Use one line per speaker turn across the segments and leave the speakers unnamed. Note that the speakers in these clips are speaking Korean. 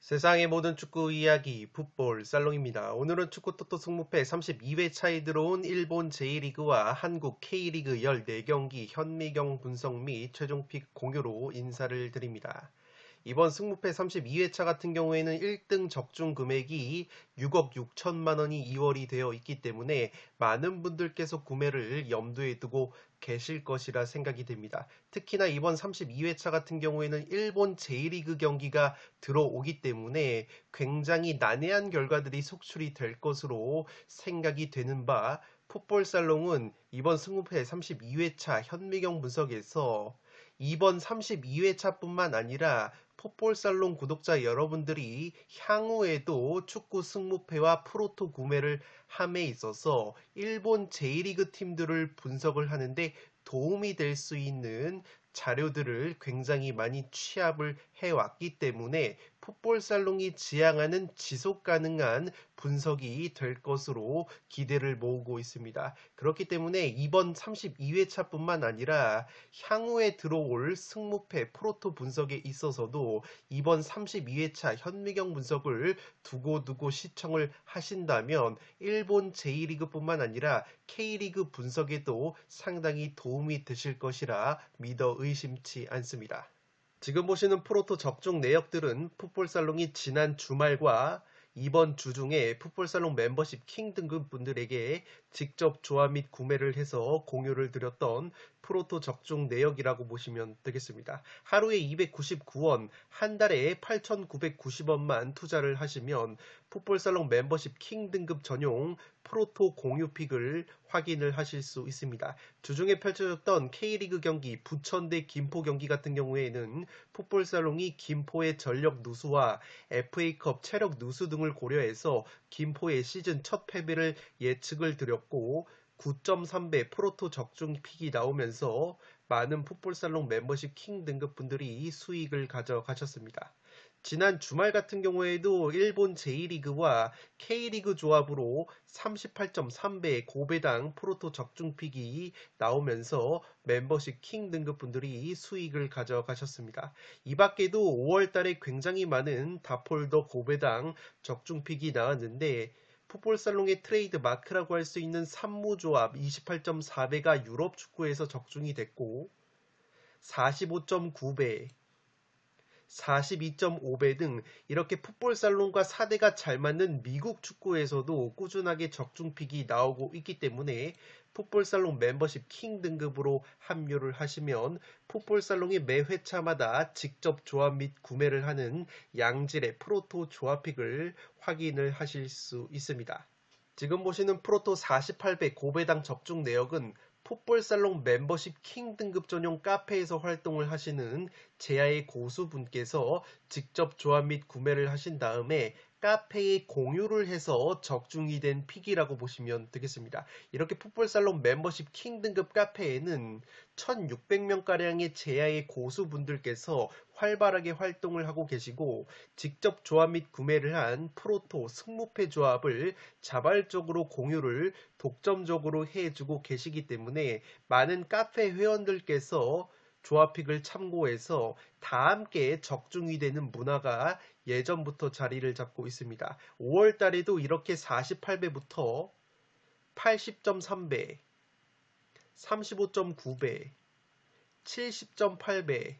세상의 모든 축구 이야기 풋볼 살롱입니다. 오늘은 축구 토토 승무패 32회 차에 들어온 일본 J리그와 한국 K리그 14경기 현미경 분석 및 최종픽 공유로 인사를 드립니다. 이번 승무패 32회차 같은 경우에는 1등 적중 금액이 6억 6천만 원이 이월이 되어 있기 때문에 많은 분들께서 구매를 염두에 두고 계실 것이라 생각이 됩니다. 특히나 이번 32회차 같은 경우에는 일본 J리그 경기가 들어오기 때문에 굉장히 난해한 결과들이 속출이 될 것으로 생각이 되는 바 풋볼살롱은 이번 승무패 32회차 현미경 분석에서 이번 32회차뿐만 아니라 풋볼살롱 구독자 여러분들이 향후에도 축구 승무패와 프로토 구매를 함에 있어서 일본 J리그 팀들을 분석을 하는데 도움이 될 수 있는 자료들을 굉장히 많이 취합을 해왔기 때문에 풋볼살롱이 지향하는 지속 가능한 분석이 될 것으로 기대를 모으고 있습니다. 그렇기 때문에 이번 32회차뿐만 아니라 향후에 들어올 승무패 프로토 분석에 있어서도 이번 32회차 현미경 분석을 두고두고 시청을 하신다면 일본 J리그뿐만 아니라 K리그 분석에도 상당히 도움이 되실 것이라 믿어 의심치 않습니다. 지금 보시는 프로토 적중 내역들은 풋볼살롱이 지난 주말과 이번 주 중에 풋볼살롱 멤버십 킹 등급 분들에게 직접 조합 및 구매를 해서 공유를 드렸던 프로토 적중 내역이라고 보시면 되겠습니다. 하루에 299원, 한 달에 8,990원만 투자를 하시면 풋볼살롱 멤버십 킹 등급 전용 프로토 공유픽을 확인을 하실 수 있습니다. 주중에 펼쳐졌던 K리그 경기 부천 대 김포 경기 같은 경우에는 풋볼살롱이 김포의 전력 누수와 FA컵 체력 누수 등을 고려해서 김포의 시즌 첫 패배를 예측을 드렸고 9.3배 프로토 적중 픽이 나오면서 많은 풋볼살롱 멤버십 킹 등급 분들이 수익을 가져가셨습니다. 지난 주말 같은 경우에도 일본 J리그와 K리그 조합으로 38.3배 고배당 프로토 적중픽이 나오면서 멤버십 킹 등급 분들이 수익을 가져가셨습니다. 이 밖에도 5월달에 굉장히 많은 다폴더 고배당 적중픽이 나왔는데 풋볼살롱의 트레이드 마크라고 할 수 있는 산무조합 28.4배가 유럽 축구에서 적중이 됐고 45.9배 42.5배 등 이렇게 풋볼살롱과 4대가 잘 맞는 미국 축구에서도 꾸준하게 적중픽이 나오고 있기 때문에 풋볼살롱 멤버십 킹 등급으로 합류를 하시면 풋볼살롱이 매 회차마다 직접 조합 및 구매를 하는 양질의 프로토 조합픽을 확인을 하실 수 있습니다. 지금 보시는 프로토 48배 고배당 적중 내역은 풋볼살롱 멤버십 킹 등급 전용 카페에서 활동을 하시는 제야의 고수분께서 직접 조합 및 구매를 하신 다음에 카페에 공유를 해서 적중이 된 픽이라고 보시면 되겠습니다. 이렇게 풋볼살롱 멤버십 킹 등급 카페에는 1600명가량의 제야의 고수분들께서 활발하게 활동을 하고 계시고 직접 조합 및 구매를 한 프로토 승무패 조합을 자발적으로 공유를 독점적으로 해주고 계시기 때문에 많은 카페 회원들께서 조합픽을 참고해서 다 함께 적중이 되는 문화가 예전부터 자리를 잡고 있습니다. 5월 달에도 이렇게 48배부터 80.3배, 35.9배, 70.8배,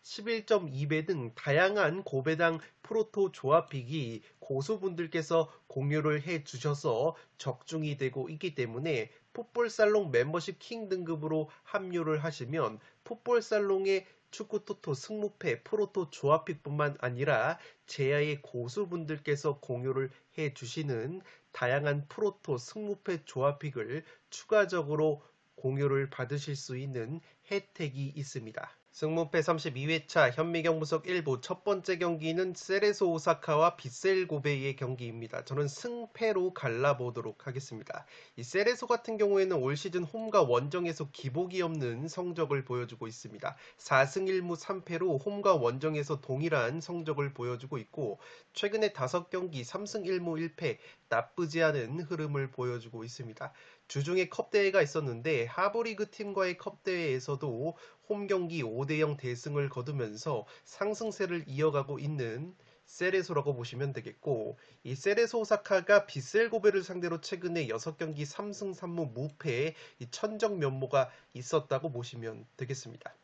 11.2배 등 다양한 고배당 프로토 조합픽이 고수분들께서 공유를 해 주셔서 적중이 되고 있기 때문에 풋볼살롱 멤버십 킹 등급으로 합류를 하시면 풋볼살롱의 축구토토 승무패 프로토 조합픽뿐만 아니라 제야의 고수분들께서 공유를 해 주시는 다양한 프로토 승무패 조합픽을 추가적으로 공유를 받으실 수 있는 혜택이 있습니다. 승무패 32회차 현미경 분석 1부 첫 번째 경기는 세레소 오사카와 빗셀 고베이의 경기입니다. 저는 승패로 갈라보도록 하겠습니다. 이 세레소 같은 경우에는 올 시즌 홈과 원정에서 기복이 없는 성적을 보여주고 있습니다. 4승 1무 3패로 홈과 원정에서 동일한 성적을 보여주고 있고 최근에 5경기 3승 1무 1패 나쁘지 않은 흐름을 보여주고 있습니다. 주중에 컵대회가 있었는데 하브리그 팀과의 컵대회에서도 홈경기 5대0 대승을 거두면서 상승세를 이어가고 있는 세레소라고 보시면 되겠고, 이 세레소 오사카가 빗셀 고베를 상대로 최근에 6경기 3승 3무 무패의 이 천적 면모가 있었다고 보시면 되겠습니다.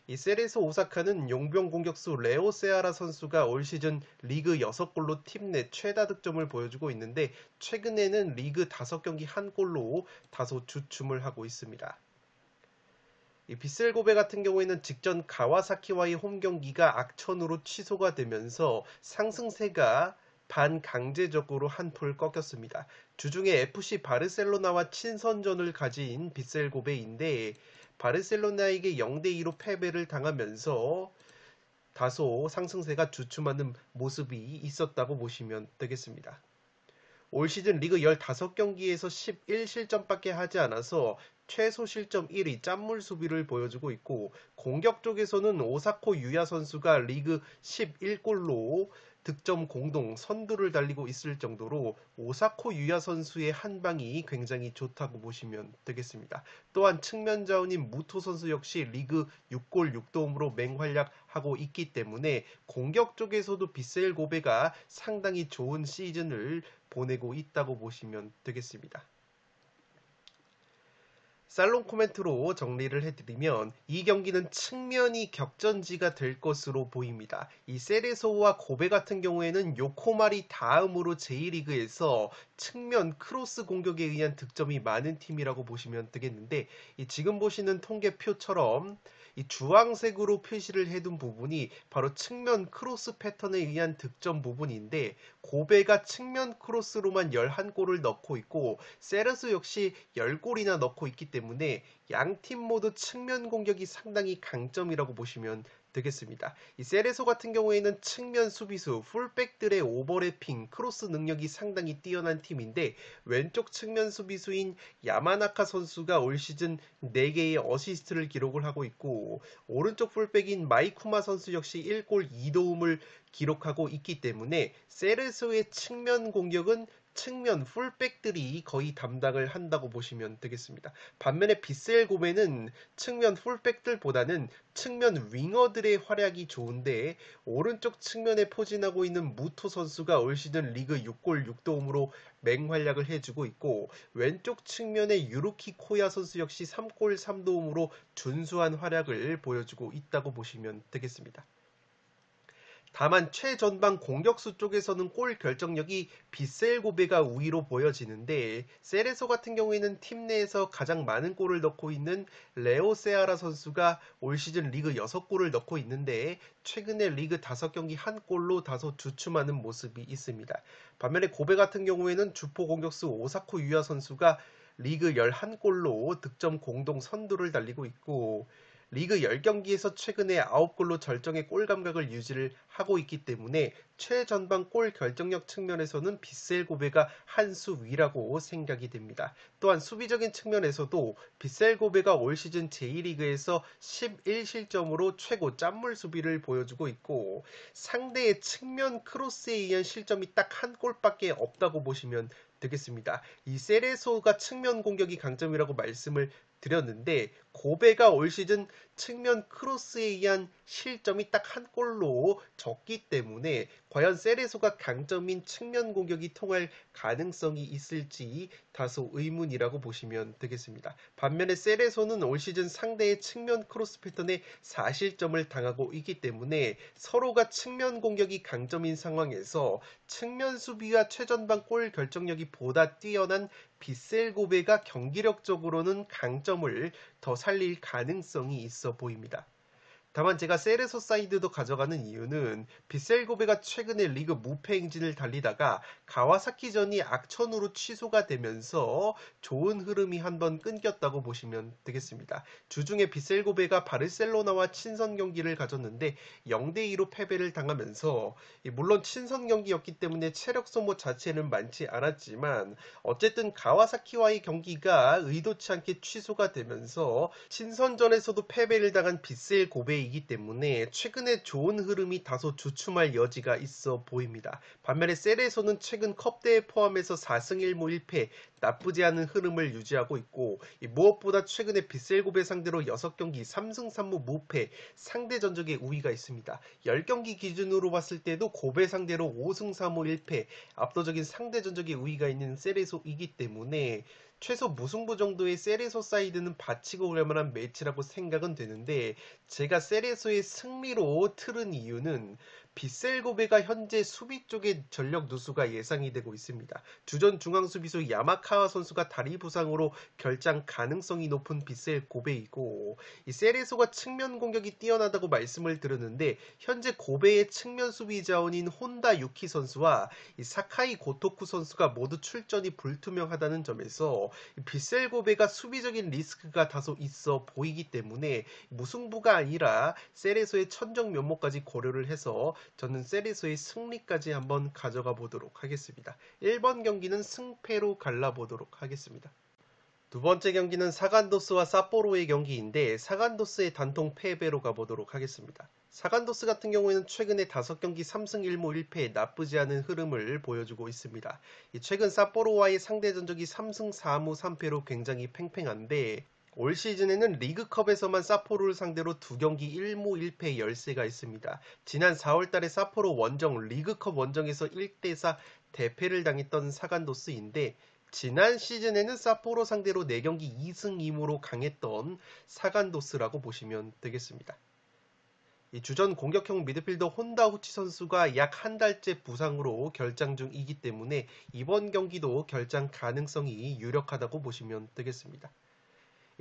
이 세레소 오사카는 용병 공격수 레오 세아라 선수가 올 시즌 리그 6골로 팀 내 최다 득점을 보여주고 있는데, 최근에는 리그 5경기 1골로 다소 주춤을 하고 있습니다. 이 빗셀 고베 같은 경우에는 직전 가와사키와의 홈 경기가 악천후로 취소가 되면서 상승세가 반강제적으로 한풀 꺾였습니다. 주중에 FC 바르셀로나와 친선전을 가진 빗셀 고베인데, 바르셀로나에게 0대2로 패배를 당하면서 다소 상승세가 주춤하는 모습이 있었다고 보시면 되겠습니다. 올 시즌 리그 15경기에서 11실점밖에 하지 않아서 최소 실점 1위 짠물 수비를 보여주고 있고, 공격 쪽에서는 오사코 유야 선수가 리그 11골로 득점 공동 선두를 달리고 있을 정도로 오사코 유야 선수의 한방이 굉장히 좋다고 보시면 되겠습니다. 또한 측면 자원인 무토 선수 역시 리그 6골 6도움으로 맹활약하고 있기 때문에 공격 쪽에서도 빗셀 고베가 상당히 좋은 시즌을 보내고 있다고 보시면 되겠습니다. 살롱 코멘트로 정리를 해드리면, 이 경기는 측면이 격전지가 될 것으로 보입니다. 이 세레소와 고베 같은 경우에는 요코마리 다음으로 제1리그에서 측면 크로스 공격에 의한 득점이 많은 팀이라고 보시면 되겠는데, 이 지금 보시는 통계표처럼 이 주황색으로 표시를 해둔 부분이 바로 측면 크로스 패턴에 의한 득점 부분인데, 고베가 측면 크로스로만 11골을 넣고 있고 세레소 역시 10골이나 넣고 있기 때문에 양팀 모두 측면 공격이 상당히 강점이라고 보시면 되겠습니다. 이 세레소 같은 경우에는 측면 수비수, 풀백들의 오버래핑, 크로스 능력이 상당히 뛰어난 팀인데, 왼쪽 측면 수비수인 야마나카 선수가 올 시즌 4개의 어시스트를 기록을 하고 있고, 오른쪽 풀백인 마이쿠마 선수 역시 1골 2도움을 기록하고 있기 때문에 세레소의 측면 공격은 측면 풀백들이 거의 담당을 한다고 보시면 되겠습니다. 반면에 빗셀 고베는 측면 풀백들보다는 측면 윙어들의 활약이 좋은데, 오른쪽 측면에 포진하고 있는 무토 선수가 올 시즌 리그 6골 6도움으로 맹활약을 해주고 있고, 왼쪽 측면의 유루키 코야 선수 역시 3골 3도움으로 준수한 활약을 보여주고 있다고 보시면 되겠습니다. 다만 최전방 공격수 쪽에서는 골 결정력이 빗셀 고베가 우위로 보여지는데, 세레소 같은 경우에는 팀 내에서 가장 많은 골을 넣고 있는 레오 세아라 선수가 올 시즌 리그 6골을 넣고 있는데, 최근에 리그 5경기 1골로 다소 주춤하는 모습이 있습니다. 반면에 고베 같은 경우에는 주포 공격수 오사코 유야 선수가 리그 11골로 득점 공동 선두를 달리고 있고, 리그 10경기에서 최근에 9골로 절정의 골 감각을 유지를 하고 있기 때문에 최전방 골 결정력 측면에서는 빗셀 고베가 한 수 위라고 생각이 됩니다. 또한 수비적인 측면에서도 빗셀 고베가 올 시즌 제1리그에서 11실점으로 최고 짠물 수비를 보여주고 있고, 상대의 측면 크로스에 의한 실점이 딱 한 골밖에 없다고 보시면 되겠습니다. 이 세레소가 측면 공격이 강점이라고 말씀을 드렸는데, 고베가 올 시즌 측면 크로스에 의한 실점이 딱 한 골로 적기 때문에 과연 세레소가 강점인 측면 공격이 통할 가능성이 있을지 다소 의문이라고 보시면 되겠습니다. 반면에 세레소는 올 시즌 상대의 측면 크로스 패턴에 4실점을 당하고 있기 때문에 서로가 측면 공격이 강점인 상황에서 측면 수비와 최전방 골 결정력이 보다 뛰어난 빗셀 고베가 경기력적으로는 강점을 더 살릴 가능성이 있어 보입니다. 다만 제가 세레소 사이드도 가져가는 이유는 빗셀 고베가 최근에 리그 무패 행진을 달리다가 가와사키전이 악천후로 취소가 되면서 좋은 흐름이 한번 끊겼다고 보시면 되겠습니다. 주중에 빗셀 고베가 바르셀로나와 친선 경기를 가졌는데 0대2로 패배를 당하면서, 물론 친선 경기였기 때문에 체력 소모 자체는 많지 않았지만 어쨌든 가와사키와의 경기가 의도치 않게 취소가 되면서 친선전에서도 패배를 당한 빗셀 고베 고베이기 때문에 최근에 좋은 흐름이 다소 주춤할 여지가 있어 보입니다. 반면에 셀에서는 최근 컵대회 포함해서 4승 1무 1패 나쁘지 않은 흐름을 유지하고 있고 무엇보다 최근에 빗셀고베 상대로 6경기 3승 3무 무패 상대 전적에 우위가 있습니다. 10경기 기준으로 봤을 때도 고베 상대로 5승 4무 1패 압도적인 상대 전적에 우위가 있는 셀에서이기 때문에 최소 무승부 정도의 세레소 사이드는 바치고 올 만한 매치라고 생각은 되는데 제가 세레소의 승리로 틀은 이유는 빗셀고베가 현재 수비 쪽에 전력 누수가 예상이 되고 있습니다. 주전 중앙 수비수 야마카와 선수가 다리 부상으로 결장 가능성이 높은 빗셀고베이고 이 세레소가 측면 공격이 뛰어나다고 말씀을 드렸는데 현재 고베의 측면 수비 자원인 혼다 유키 선수와 이 사카이 고토쿠 선수가 모두 출전이 불투명하다는 점에서 빗셀고베가 수비적인 리스크가 다소 있어 보이기 때문에 무승부가 아니라 세레소의 천정 면모까지 고려를 해서 저는 세레소의 승리까지 한번 가져가 보도록 하겠습니다. 1번 경기는 승패로 갈라보도록 하겠습니다. 두 번째 경기는 사간도스와 삿포로의 경기인데 사간도스의 단통 패배로 가보도록 하겠습니다. 사간도스 같은 경우에는 최근에 5경기 3승 1무 1패 나쁘지 않은 흐름을 보여주고 있습니다. 최근 삿포로와의 상대 전적이 3승 4무 3패로 굉장히 팽팽한데 올 시즌에는 리그컵에서만 삿포로를 상대로 2경기 1무 1패 열세가 있습니다. 지난 4월달에 삿포로 원정 리그컵 원정에서 1대4 대패를 당했던 사간도스인데 지난 시즌에는 삿포로 상대로 4경기 2승 2무로 강했던 사간도스라고 보시면 되겠습니다. 이 주전 공격형 미드필더 혼다 후치 선수가 약 한 달째 부상으로 결장 중이기 때문에 이번 경기도 결장 가능성이 유력하다고 보시면 되겠습니다.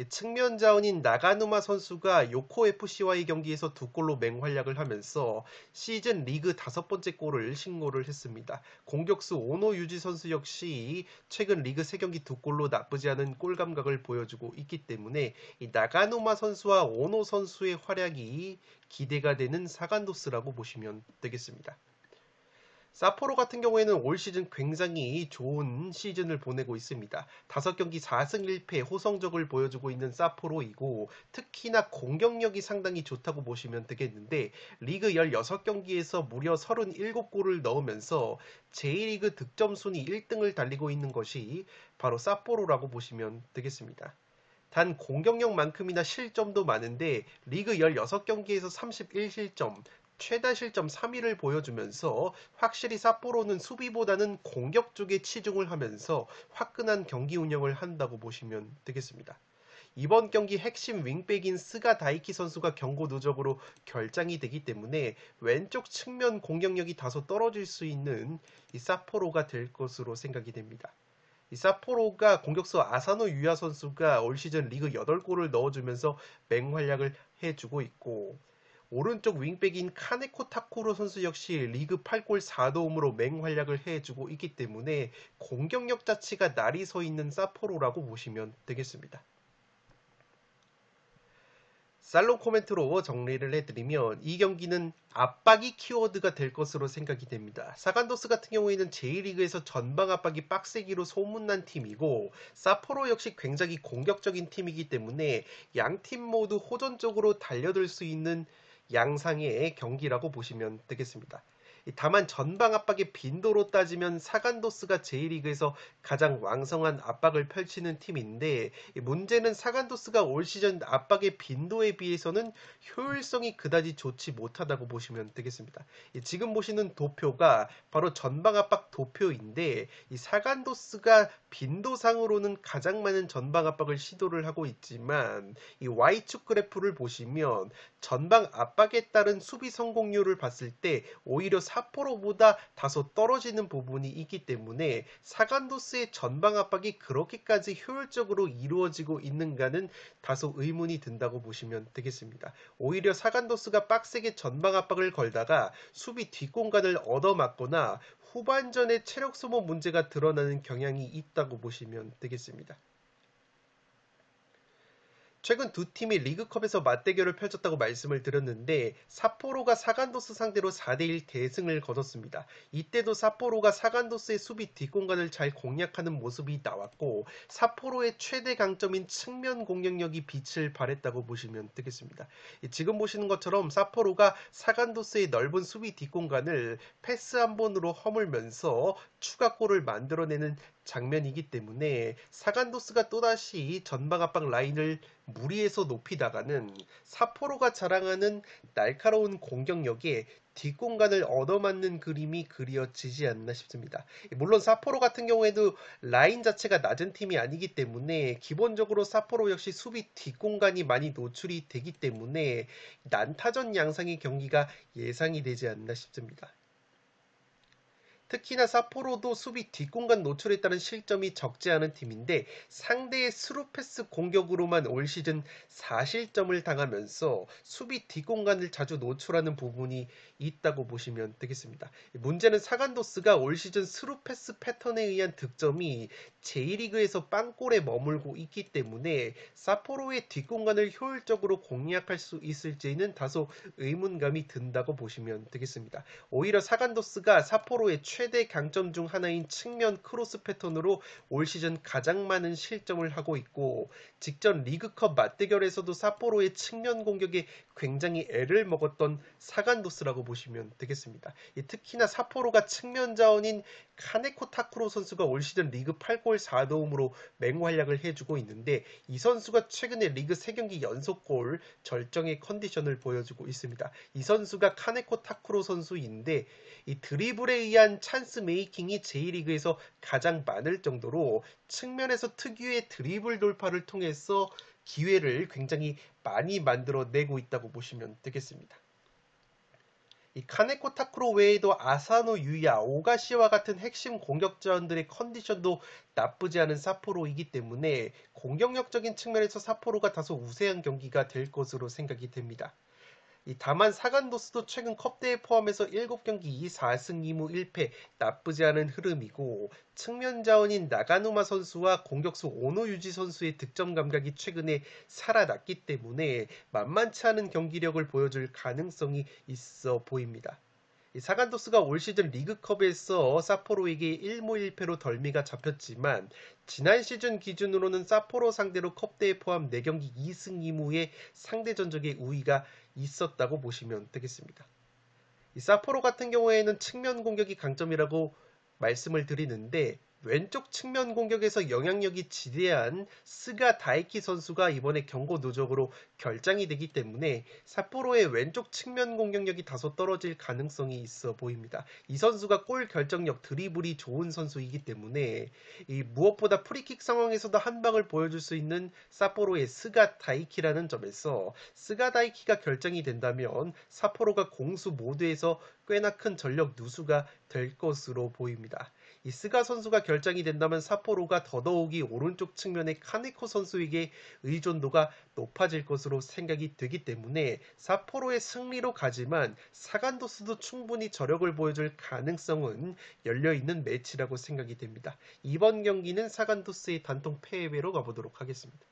측면 자원인 나가누마 선수가 요코FC와의 경기에서 2골로 맹활약을 하면서 시즌 리그 5번째 골을 신고를 했습니다. 공격수 오노 유지 선수 역시 최근 리그 3경기 2골로 나쁘지 않은 골 감각을 보여주고 있기 때문에 이 나가누마 선수와 오노 선수의 활약이 기대가 되는 사간도스라고 보시면 되겠습니다. 삿포로 같은 경우에는 올 시즌 굉장히 좋은 시즌을 보내고 있습니다. 5경기 4승 1패 호성적을 보여주고 있는 삿포로이고 특히나 공격력이 상당히 좋다고 보시면 되겠는데 리그 16경기에서 무려 37골을 넣으면서 J리그 득점 순위 1등을 달리고 있는 것이 바로 삿포로라고 보시면 되겠습니다. 단 공격력만큼이나 실점도 많은데 리그 16경기에서 31실점, 최다 실점 3위를 보여주면서 확실히 삿포로는 수비보다는 공격 쪽에 치중을 하면서 화끈한 경기 운영을 한다고 보시면 되겠습니다. 이번 경기 핵심 윙백인 스가 다이키 선수가 경고 누적으로 결장이 되기 때문에 왼쪽 측면 공격력이 다소 떨어질 수 있는 이 삿포로가 될 것으로 생각이 됩니다. 이 삿포로가 공격수 아사노 유야 선수가 올 시즌 리그 8골을 넣어주면서 맹활약을 해주고 있고 오른쪽 윙백인 카네코 타쿠로 선수 역시 리그 8골 4도움으로 맹활약을 해주고 있기 때문에 공격력 자체가 날이 서 있는 삿포로라고 보시면 되겠습니다. 살롱 코멘트로 정리를 해드리면 이 경기는 압박이 키워드가 될 것으로 생각이 됩니다. 사간도스 같은 경우에는 J리그에서 전방 압박이 빡세기로 소문난 팀이고 삿포로 역시 굉장히 공격적인 팀이기 때문에 양팀 모두 호전적으로 달려들 수 있는 양상의 경기라고 보시면 되겠습니다. 다만 전방 압박의 빈도로 따지면 사간도스가 J리그에서 가장 왕성한 압박을 펼치는 팀인데 문제는 사간도스가 올 시즌 압박의 빈도에 비해서는 효율성이 그다지 좋지 못하다고 보시면 되겠습니다. 지금 보시는 도표가 바로 전방 압박 도표인데 이 사간도스가 빈도상으로는 가장 많은 전방 압박을 시도를 하고 있지만 이 Y축 그래프를 보시면 전방 압박에 따른 수비 성공률을 봤을 때 오히려 삿포로보다 다소 떨어지는 부분이 있기 때문에 사간도스의 전방 압박이 그렇게까지 효율적으로 이루어지고 있는가는 다소 의문이 든다고 보시면 되겠습니다. 오히려 사간도스가 빡세게 전방 압박을 걸다가 수비 뒷공간을 얻어맞거나 후반전에 체력 소모 문제가 드러나는 경향이 있다고 보시면 되겠습니다. 최근 두 팀이 리그컵에서 맞대결을 펼쳤다고 말씀을 드렸는데 삿포로가 사간도스 상대로 4대1 대승을 거뒀습니다. 이때도 삿포로가 사간도스의 수비 뒷공간을 잘 공략하는 모습이 나왔고 삿포로의 최대 강점인 측면 공격력이 빛을 발했다고 보시면 되겠습니다. 지금 보시는 것처럼 삿포로가 사간도스의 넓은 수비 뒷공간을 패스 한 번으로 허물면서 추가골을 만들어내는 장면이기 때문에 사간도스가 또다시 전방 압박 라인을 무리해서 높이다가는 삿포로가 자랑하는 날카로운 공격력에 뒷공간을 얻어맞는 그림이 그려지지 않나 싶습니다. 물론 삿포로 같은 경우에도 라인 자체가 낮은 팀이 아니기 때문에 기본적으로 삿포로 역시 수비 뒷공간이 많이 노출이 되기 때문에 난타전 양상의 경기가 예상이 되지 않나 싶습니다. 특히나 삿포로도 수비 뒷공간 노출에 따른 실점이 적지 않은 팀인데 상대의 스루패스 공격으로만 올 시즌 4실점을 당하면서 수비 뒷공간을 자주 노출하는 부분이 있다고 보시면 되겠습니다. 문제는 사간도스가 올 시즌 스루패스 패턴에 의한 득점이 J리그에서 빵골에 머물고 있기 때문에 삿포로의 뒷공간을 효율적으로 공략할 수 있을지는 다소 의문감이 든다고 보시면 되겠습니다. 오히려 사간도스가 삿포로의 최대 강점 중 하나인 측면 크로스 패턴으로 올 시즌 가장 많은 실점을 하고 있고 직전 리그컵 맞대결에서도 삿포로의 측면 공격에 굉장히 애를 먹었던 사간도스라고 보시면 되겠습니다. 특히나 삿포로가 측면 자원인 카네코 타쿠로 선수가 올 시즌 리그 8골 4도움으로 맹활약을 해주고 있는데 이 선수가 최근에 리그 3경기 연속골 절정의 컨디션을 보여주고 있습니다. 이 선수가 카네코 타쿠로 선수인데 이 드리블에 의한 찬스 메이킹이 J리그에서 가장 많을 정도로 측면에서 특유의 드리블 돌파를 통해서 기회를 굉장히 많이 만들어내고 있다고 보시면 되겠습니다. 이 카네코 타쿠로 외에도 아사노 유야, 오가시와 같은 핵심 공격자원들의 컨디션도 나쁘지 않은 삿포로이기 때문에 공격력적인 측면에서 삿포로가 다소 우세한 경기가 될 것으로 생각이 됩니다. 다만 사간도스도 최근 컵대회 포함해서 7경기 4승 2무 1패 나쁘지 않은 흐름이고 측면 자원인 나가누마 선수와 공격수 오노 유지 선수의 득점 감각이 최근에 살아났기 때문에 만만치 않은 경기력을 보여줄 가능성이 있어 보입니다. 사간도스가 올 시즌 리그컵에서 삿포로에게 1무 1패로 덜미가 잡혔지만 지난 시즌 기준으로는 삿포로 상대로 컵대회 포함 4경기 2승 2무의 상대 전적의 우위가 있었다고 보시면 되겠습니다. 삿포로 같은 경우에는 측면 공격이 강점이라고 말씀을 드리는데 왼쪽 측면 공격에서 영향력이 지대한 스가 다이키 선수가 이번에 경고 누적으로 결장이 되기 때문에 삿포로의 왼쪽 측면 공격력이 다소 떨어질 가능성이 있어 보입니다. 이 선수가 골 결정력, 드리블이 좋은 선수이기 때문에 무엇보다 프리킥 상황에서도 한 방을 보여줄 수 있는 삿포로의 스가 다이키라는 점에서 스가 다이키가 결정이 된다면 삿포로가 공수 모두에서 꽤나 큰 전력 누수가 될 것으로 보입니다. 이 스가 선수가 결정이 된다면 삿포로가 더더욱이 오른쪽 측면의 카네코 선수에게 의존도가 높아질 것으로 생각이 되기 때문에 삿포로의 승리로 가지만 사간도스도 충분히 저력을 보여줄 가능성은 열려있는 매치라고 생각이 됩니다. 이번 경기는 사간도스의 단통 패배로 가보도록 하겠습니다.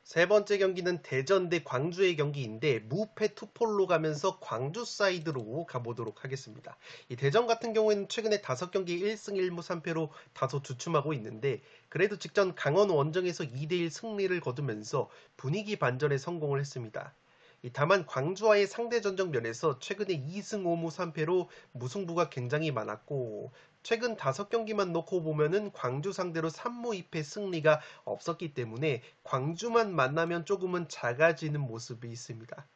세 번째 경기는 대전 대 광주의 경기인데 무패 투폴로 가면서 광주 사이드로 가보도록 하겠습니다. 이 대전 같은 경우에는 최근에 5경기 1승 1무 3패로 다소 주춤하고 있는데 그래도 직전 강원 원정에서 2대1 승리를 거두면서 분위기 반전에 성공을 했습니다. 다만 광주와의 상대 전적 면에서 최근에 2승 5무 3패로 무승부가 굉장히 많았고 최근 5경기만 놓고 보면은 광주 상대로 3무 2패 승리가 없었기 때문에 광주만 만나면 조금은 작아지는 모습이 있습니다.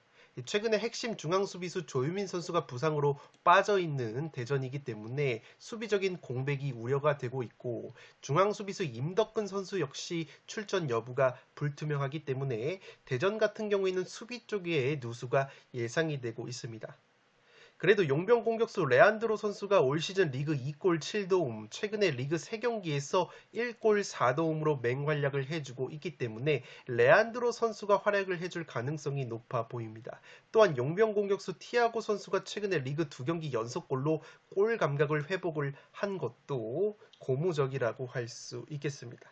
최근에 핵심 중앙수비수 조유민 선수가 부상으로 빠져있는 대전이기 때문에 수비적인 공백이 우려가 되고 있고 중앙수비수 임덕근 선수 역시 출전 여부가 불투명하기 때문에 대전 같은 경우에는 수비 쪽에 누수가 예상이 되고 있습니다. 그래도 용병 공격수 레안드로 선수가 올 시즌 리그 2골 7도움, 최근에 리그 3경기에서 1골 4도움으로 맹활약을 해주고 있기 때문에 레안드로 선수가 활약을 해줄 가능성이 높아 보입니다. 또한 용병 공격수 티아고 선수가 최근에 리그 2경기 연속골로 골 감각을 회복을 한 것도 고무적이라고 할 수 있겠습니다.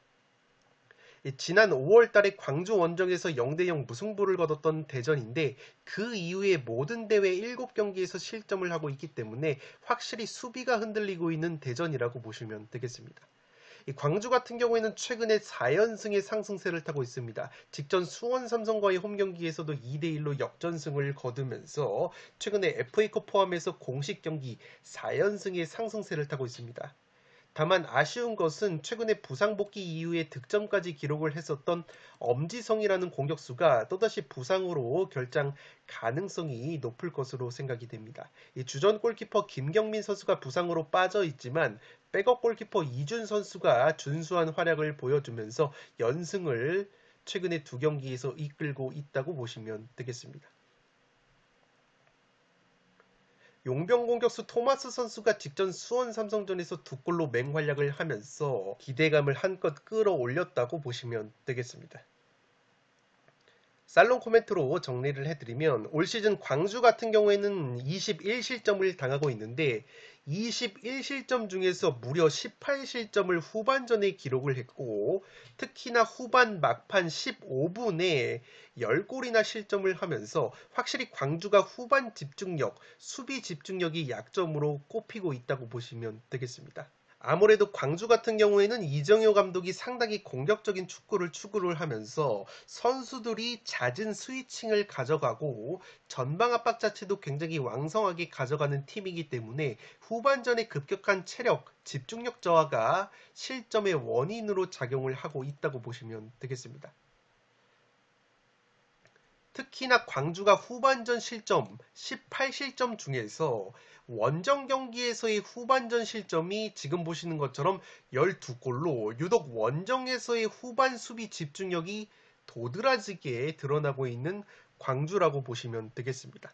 지난 5월 달에 광주 원정에서 0대0 무승부를 거뒀던 대전인데 그 이후에 모든 대회 7경기에서 실점을 하고 있기 때문에 확실히 수비가 흔들리고 있는 대전이라고 보시면 되겠습니다. 이 광주 같은 경우에는 최근에 4연승의 상승세를 타고 있습니다. 직전 수원 삼성과의 홈경기에서도 2대1로 역전승을 거두면서 최근에 FA컵 포함해서 공식 경기 4연승의 상승세를 타고 있습니다. 다만 아쉬운 것은 최근에 부상 복귀 이후에 득점까지 기록을 했었던 엄지성이라는 공격수가 또다시 부상으로 결장 가능성이 높을 것으로 생각이 됩니다. 이 주전 골키퍼 김경민 선수가 부상으로 빠져 있지만 백업 골키퍼 이준 선수가 준수한 활약을 보여주면서 연승을 최근에 2경기에서 이끌고 있다고 보시면 되겠습니다. 용병 공격수 토마스 선수가 직전 수원 삼성전에서 2골로 맹활약을 하면서 기대감을 한껏 끌어올렸다고 보시면 되겠습니다. 살롱 코멘트로 정리를 해드리면 올 시즌 광주 같은 경우에는 21실점을 당하고 있는데 21실점 중에서 무려 18실점을 후반전에 기록을 했고 특히나 후반 막판 15분에 10골이나 실점을 하면서 확실히 광주가 후반 집중력, 수비 집중력이 약점으로 꼽히고 있다고 보시면 되겠습니다. 아무래도 광주 같은 경우에는 이정효 감독이 상당히 공격적인 축구를 추구를 하면서 선수들이 잦은 스위칭을 가져가고 전방 압박 자체도 굉장히 왕성하게 가져가는 팀이기 때문에 후반전에 급격한 체력, 집중력 저하가 실점의 원인으로 작용을 하고 있다고 보시면 되겠습니다. 특히나 광주가 후반전 실점 18실점 중에서 원정 경기에서의 후반전 실점이 지금 보시는 것처럼 12골로 유독 원정에서의 후반 수비 집중력이 도드라지게 드러나고 있는 광주라고 보시면 되겠습니다.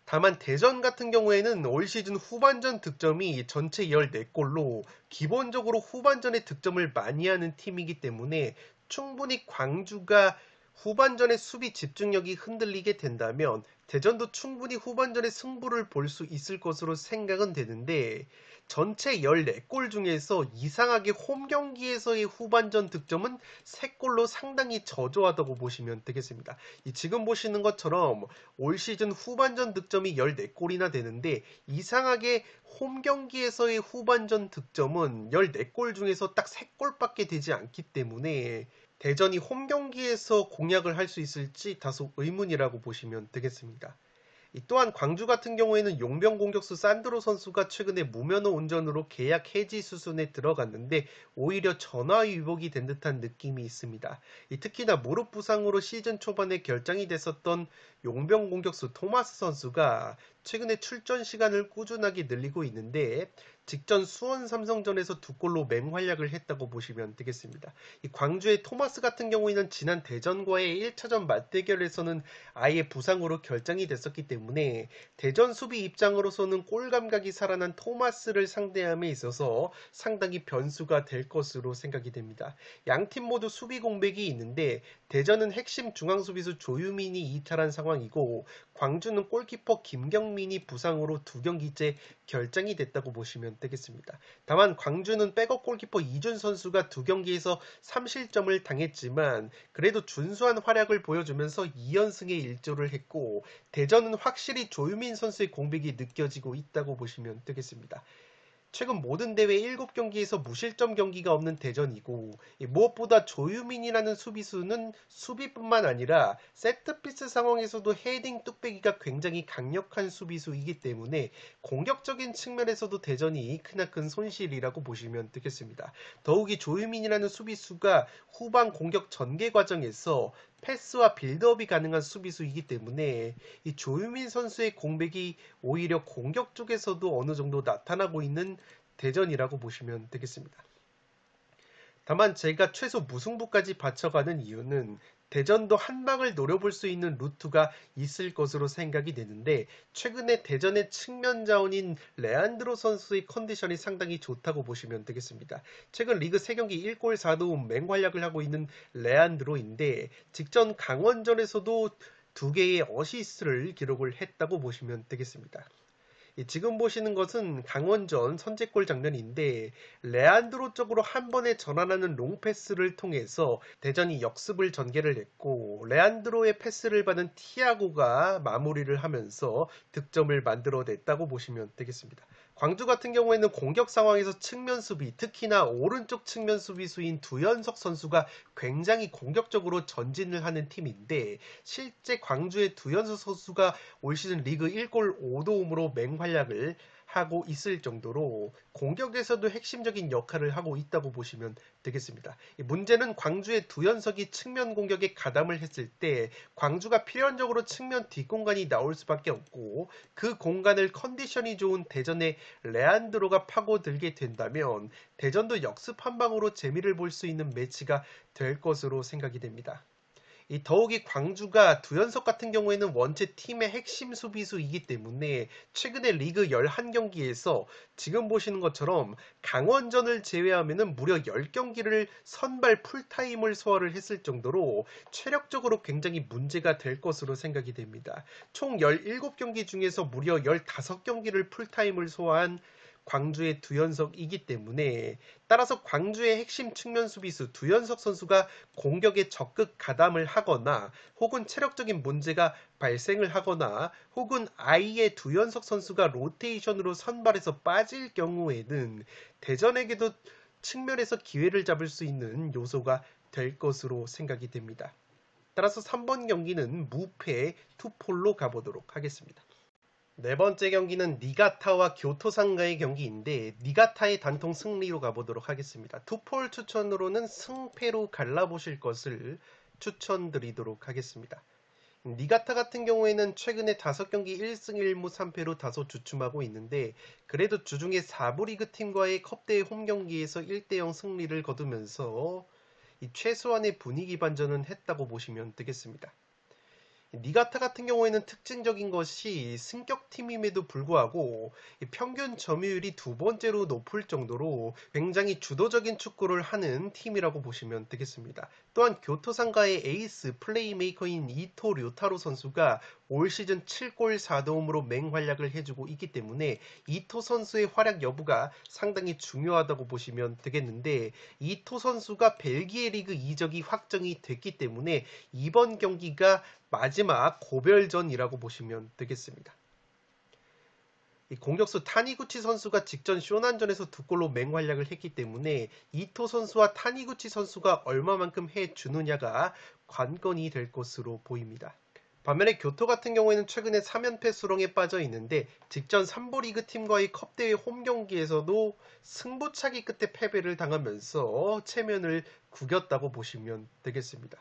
다만 대전 같은 경우에는 올 시즌 후반전 득점이 전체 14골로 기본적으로 후반전에 득점을 많이 하는 팀이기 때문에 충분히 광주가 후반전에 수비 집중력이 흔들리게 된다면 대전도 충분히 후반전에 승부를 볼 수 있을 것으로 생각은 되는데 전체 14골 중에서 이상하게 홈 경기에서의 후반전 득점은 3골로 상당히 저조하다고 보시면 되겠습니다. 지금 보시는 것처럼 올 시즌 후반전 득점이 14골이나 되는데 이상하게 홈 경기에서의 후반전 득점은 14골 중에서 딱 3골밖에 되지 않기 때문에 대전이 홈 경기에서 공략을 할 수 있을지 다소 의문이라고 보시면 되겠습니다. 또한 광주 같은 경우에는 용병 공격수 산드로 선수가 최근에 무면허 운전으로 계약 해지 수순에 들어갔는데 오히려 전화위복이 된 듯한 느낌이 있습니다. 특히나 무릎 부상으로 시즌 초반에 결장이 됐었던 용병 공격수 토마스 선수가 최근에 출전 시간을 꾸준하게 늘리고 있는데 직전 수원 삼성전에서 2골로 맹활약을 했다고 보시면 되겠습니다. 광주의 토마스 같은 경우에는 지난 대전과의 1차전 맞대결에서는 아예 부상으로 결장이 됐었기 때문에 대전 수비 입장으로서는 골 감각이 살아난 토마스를 상대함에 있어서 상당히 변수가 될 것으로 생각이 됩니다. 양팀 모두 수비 공백이 있는데 대전은 핵심 중앙수비수 조유민이 이탈한 상황이고 광주는 골키퍼 김경민이 부상으로 2경기째 결장이 됐다고 보시면 되겠습니다. 다만 광주는 백업 골키퍼 이준 선수가 2경기에서 3실점을 당했지만 그래도 준수한 활약을 보여주면서 2연승에 일조를 했고 대전은 확실히 조유민 선수의 공백이 느껴지고 있다고 보시면 되겠습니다. 최근 모든 대회 7경기에서 무실점 경기가 없는 대전이고 무엇보다 조유민이라는 수비수는 수비뿐만 아니라 세트피스 상황에서도 헤딩 뚝배기가 굉장히 강력한 수비수이기 때문에 공격적인 측면에서도 대전이 크나큰 손실이라고 보시면 되겠습니다. 더욱이 조유민이라는 수비수가 후반 공격 전개 과정에서 패스와 빌드업이 가능한 수비수이기 때문에 이 조유민 선수의 공백이 오히려 공격 쪽에서도 어느 정도 나타나고 있는 대전이라고 보시면 되겠습니다. 다만 제가 최소 무승부까지 받쳐가는 이유는 대전도 한 방을 노려볼 수 있는 루트가 있을 것으로 생각이 되는데 최근에 대전의 측면 자원인 레안드로 선수의 컨디션이 상당히 좋다고 보시면 되겠습니다. 최근 리그 3경기 1골 4도움 맹활약을 하고 있는 레안드로인데 직전 강원전에서도 2개의 어시스트를 기록을 했다고 보시면 되겠습니다. 지금 보시는 것은 강원전 선제골 장면인데 레안드로 쪽으로 한 번에 전환하는 롱패스를 통해서 대전이 역습을 전개를 했고 레안드로의 패스를 받은 티아고가 마무리를 하면서 득점을 만들어냈다고 보시면 되겠습니다. 광주 같은 경우에는 공격 상황에서 측면 수비, 특히나 오른쪽 측면 수비수인 두현석 선수가 굉장히 공격적으로 전진을 하는 팀인데 실제 광주의 두현석 선수가 올 시즌 리그 1골 5도움으로 맹활약을 하고 있을 정도로 공격에서도 핵심적인 역할을 하고 있다고 보시면 되겠습니다. 문제는 광주의 두현석이 측면 공격에 가담을 했을 때 광주가 필연적으로 측면 뒷공간이 나올 수밖에 없고 그 공간을 컨디션이 좋은 대전의 레안드로가 파고들게 된다면 대전도 역습 한 방으로 재미를 볼 수 있는 매치가 될 것으로 생각이 됩니다. 더욱이 광주가 두현석 같은 경우에는 원체 팀의 핵심 수비수이기 때문에 최근에 리그 11경기에서 지금 보시는 것처럼 강원전을 제외하면 무려 10경기를 선발 풀타임을 소화를 했을 정도로 체력적으로 굉장히 문제가 될 것으로 생각이 됩니다. 총 17경기 중에서 무려 15경기를 풀타임을 소화한 광주의 두현석이기 때문에 따라서 광주의 핵심 측면 수비수 두현석 선수가 공격에 적극 가담을 하거나 혹은 체력적인 문제가 발생을 하거나 혹은 아예 두현석 선수가 로테이션으로 선발해서 빠질 경우에는 대전에게도 측면에서 기회를 잡을 수 있는 요소가 될 것으로 생각이 됩니다. 따라서 3번 경기는 무패 투폴로 가보도록 하겠습니다. 네 번째 경기는 니가타와 교토상가의 경기인데 니가타의 단통 승리로 가보도록 하겠습니다. 투폴 추천으로는 승패로 갈라보실 것을 추천드리도록 하겠습니다. 니가타 같은 경우에는 최근에 5경기 1승 1무 3패로 다소 주춤하고 있는데 그래도 주중에 4부 리그 팀과의 컵대회 홈경기에서 1대0 승리를 거두면서 최소한의 분위기 반전은 했다고 보시면 되겠습니다. 니가타 같은 경우에는 특징적인 것이 승격팀임에도 불구하고 평균 점유율이 두 번째로 높을 정도로 굉장히 주도적인 축구를 하는 팀이라고 보시면 되겠습니다. 또한 교토상가의 에이스 플레이메이커인 이토 료타로 선수가 올 시즌 7골 4도움으로 맹활약을 해주고 있기 때문에 이토 선수의 활약 여부가 상당히 중요하다고 보시면 되겠는데 이토 선수가 벨기에 리그 이적이 확정이 됐기 때문에 이번 경기가 마지막 고별전이라고 보시면 되겠습니다. 공격수 타니구치 선수가 직전 쇼난전에서 2골로 맹활약을 했기 때문에 이토 선수와 타니구치 선수가 얼마만큼 해주느냐가 관건이 될 것으로 보입니다. 반면에 교토 같은 경우에는 최근에 3연패 수렁에 빠져 있는데 직전 3부 리그 팀과의 컵대회 홈경기에서도 승부차기 끝에 패배를 당하면서 체면을 구겼다고 보시면 되겠습니다.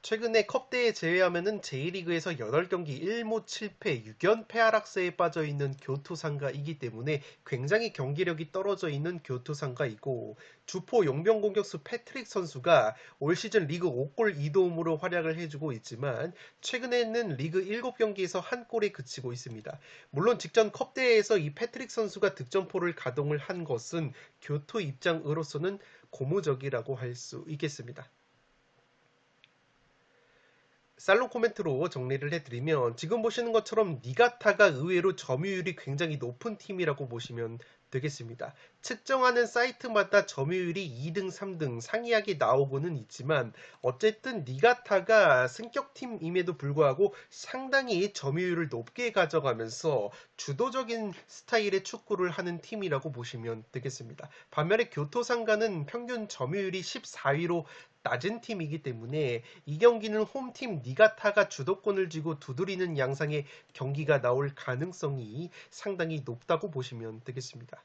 최근에 컵대회 제외하면은 J리그에서 8경기 1무 7패 6연패 하락세에 빠져있는 교토상가이기 때문에 굉장히 경기력이 떨어져 있는 교토상가이고 주포 용병 공격수 패트릭 선수가 올 시즌 리그 5골 2도움으로 활약을 해주고 있지만 최근에는 리그 7경기에서 한 골에 그치고 있습니다. 물론 직전 컵대회에서 이 패트릭 선수가 득점포를 가동을 한 것은 교토 입장으로서는 고무적이라고 할 수 있겠습니다. 살로 코멘트로 정리를 해드리면 지금 보시는 것처럼 니가타가 의외로 점유율이 굉장히 높은 팀이라고 보시면 되겠습니다. 측정하는 사이트마다 점유율이 2등, 3등 상이하게 나오고는 있지만 어쨌든 니가타가 승격팀임에도 불구하고 상당히 점유율을 높게 가져가면서 주도적인 스타일의 축구를 하는 팀이라고 보시면 되겠습니다. 반면에 교토상가는 평균 점유율이 14위로 낮은 팀이기 때문에 이 경기는 홈팀 니가타가 주도권을 쥐고 두드리는 양상의 경기가 나올 가능성이 상당히 높다고 보시면 되겠습니다.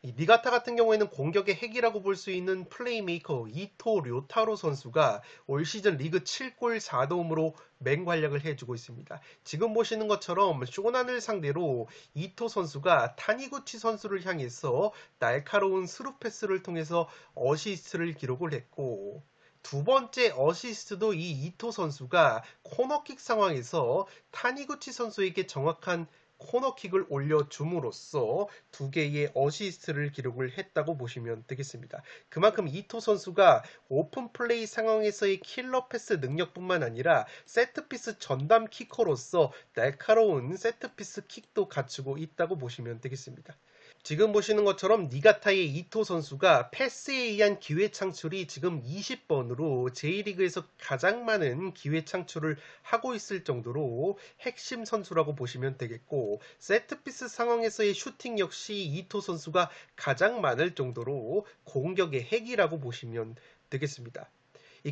이 니가타 같은 경우에는 공격의 핵이라고 볼 수 있는 플레이메이커 이토 료타로 선수가 올 시즌 리그 7골 4도움으로 맹활약을 해주고 있습니다. 지금 보시는 것처럼 쇼난을 상대로 이토 선수가 타니구치 선수를 향해서 날카로운 스루 패스를 통해서 어시스트를 기록을 했고 두 번째 어시스트도 이 이토 선수가 코너킥 상황에서 타니구치 선수에게 정확한 코너킥을 올려줌으로써 2개의 어시스트를 기록을 했다고 보시면 되겠습니다. 그만큼 이토 선수가 오픈 플레이 상황에서의 킬러 패스 능력뿐만 아니라 세트피스 전담 키커로서 날카로운 세트피스 킥도 갖추고 있다고 보시면 되겠습니다. 지금 보시는 것처럼 니가타의 이토 선수가 패스에 의한 기회 창출이 지금 20번으로 J리그에서 가장 많은 기회 창출을 하고 있을 정도로 핵심 선수라고 보시면 되겠고, 세트피스 상황에서의 슈팅 역시 이토 선수가 가장 많을 정도로 공격의 핵이라고 보시면 되겠습니다.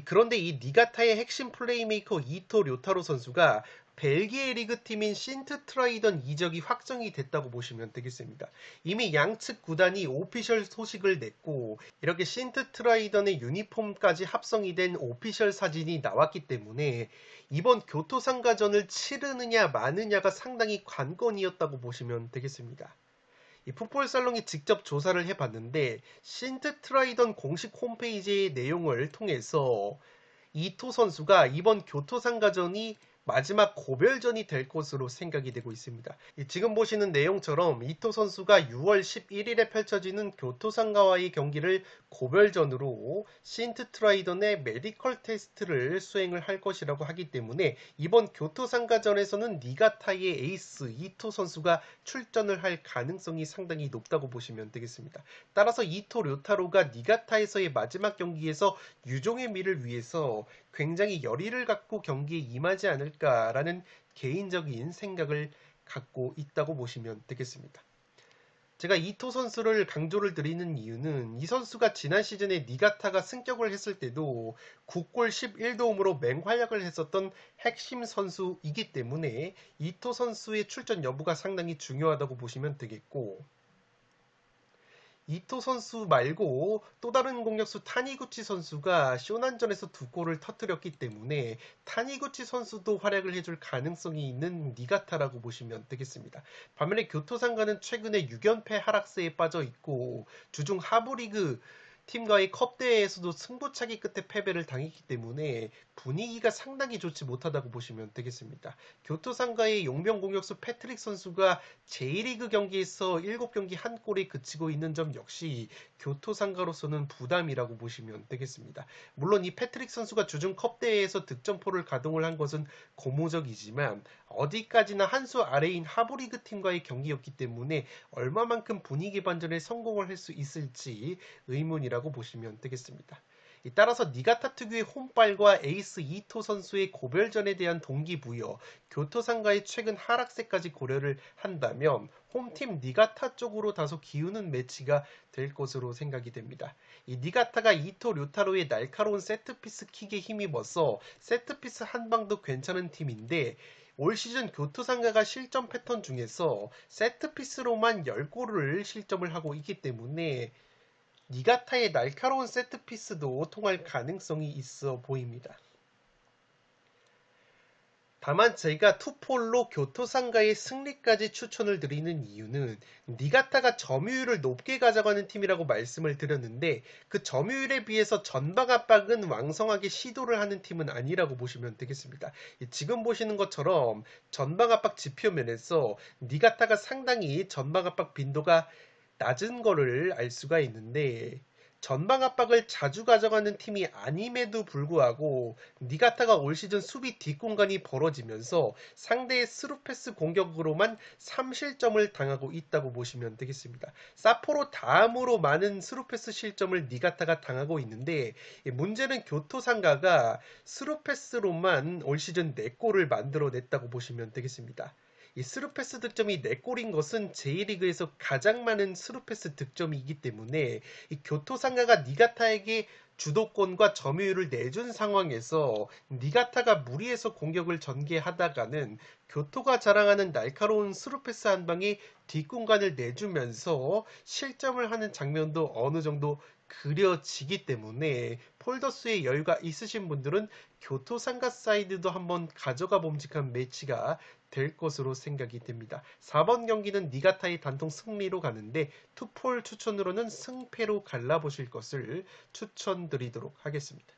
그런데 이 니가타의 핵심 플레이메이커 이토 료타로 선수가 벨기에 리그팀인 신트 트라이던 이적이 확정이 됐다고 보시면 되겠습니다. 이미 양측 구단이 오피셜 소식을 냈고, 이렇게 신트 트라이던의 유니폼까지 합성이 된 오피셜 사진이 나왔기 때문에 이번 교토상가전을 치르느냐 마느냐가 상당히 관건이었다고 보시면 되겠습니다. 이 풋볼살롱이 직접 조사를 해봤는데, 신트 트라이던 공식 홈페이지의 내용을 통해서 이토 선수가 이번 교토상가전이 마지막 고별전이 될 것으로 생각이 되고 있습니다. 지금 보시는 내용처럼 이토 선수가 6월 11일에 펼쳐지는 교토상가와의 경기를 고별전으로 신트 트라이던의 메디컬 테스트를 수행을 할 것이라고 하기 때문에 이번 교토상가전에서는 니가타의 에이스 이토 선수가 출전을 할 가능성이 상당히 높다고 보시면 되겠습니다. 따라서 이토 료타로가 니가타에서의 마지막 경기에서 유종의 미를 위해서 굉장히 열의를 갖고 경기에 임하지 않을까라는 개인적인 생각을 갖고 있다고 보시면 되겠습니다. 제가 이토 선수를 강조를 드리는 이유는 이 선수가 지난 시즌에 니가타가 승격을 했을 때도 9골 11도움으로 맹활약을 했었던 핵심 선수이기 때문에 이토 선수의 출전 여부가 상당히 중요하다고 보시면 되겠고, 이토 선수 말고 또 다른 공격수 타니구치 선수가 쇼난전에서 2골을 터뜨렸기 때문에 타니구치 선수도 활약을 해줄 가능성이 있는 니가타라고 보시면 되겠습니다. 반면에 교토상가는 최근에 6연패 하락세에 빠져 있고 주중 하부리그 팀과의 컵대회에서도 승부차기 끝에 패배를 당했기 때문에 분위기가 상당히 좋지 못하다고 보시면 되겠습니다. 교토상가의 용병 공격수 패트릭 선수가 J리그 경기에서 7경기 1골에 그치고 있는 점 역시 교토상가로서는 부담이라고 보시면 되겠습니다. 물론 이 패트릭 선수가 주중 컵대회에서 득점포를 가동을 한 것은 고무적이지만 어디까지나 한 수 아래인 하부리그 팀과의 경기였기 때문에 얼마만큼 분위기 반전에 성공을 할 수 있을지 의문이라고 보시면 되겠습니다. 따라서 니가타 특유의 홈발과 에이스 이토 선수의 고별전에 대한 동기부여, 교토상가의 최근 하락세까지 고려를 한다면 홈팀 니가타 쪽으로 다소 기우는 매치가 될 것으로 생각이 됩니다. 이 니가타가 이토 료타로의 날카로운 세트피스 킥에 힘입어서 세트피스 한 방도 괜찮은 팀인데, 올 시즌 교토상가가 실점 패턴 중에서 세트피스로만 10골을 실점을 하고 있기 때문에 니가타의 날카로운 세트피스도 통할 가능성이 있어 보입니다. 다만 제가 투폴로 교토상가의 승리까지 추천을 드리는 이유는 니가타가 점유율을 높게 가져가는 팀이라고 말씀을 드렸는데, 그 점유율에 비해서 전방 압박은 왕성하게 시도를 하는 팀은 아니라고 보시면 되겠습니다. 지금 보시는 것처럼 전방 압박 지표면에서 니가타가 상당히 전방 압박 빈도가 낮은 거를 알 수가 있는데, 전방 압박을 자주 가져가는 팀이 아님에도 불구하고 니가타가 올 시즌 수비 뒷공간이 벌어지면서 상대의 스루패스 공격으로만 3실점을 당하고 있다고 보시면 되겠습니다. 사포로 다음으로 많은 스루패스 실점을 니가타가 당하고 있는데, 문제는 교토상가가 스루패스로만 올 시즌 4골을 만들어냈다고 보시면 되겠습니다. 이 스루패스 득점이 4골인 것은 J리그에서 가장 많은 스루패스 득점이기 때문에 이 교토상가가 니가타에게 주도권과 점유율을 내준 상황에서 니가타가 무리해서 공격을 전개하다가는 교토가 자랑하는 날카로운 스루패스 한 방에 뒷공간을 내주면서 실점을 하는 장면도 어느 정도 그려지기 때문에 폴더스의 여유가 있으신 분들은 교토상가 사이드도 한번 가져가 봄직한 매치가 될 것으로 생각이 됩니다. 4번 경기는 니가타의 단통 승리로 가는데 투폴 추천으로는 승패로 갈라보실 것을 추천드리도록 하겠습니다.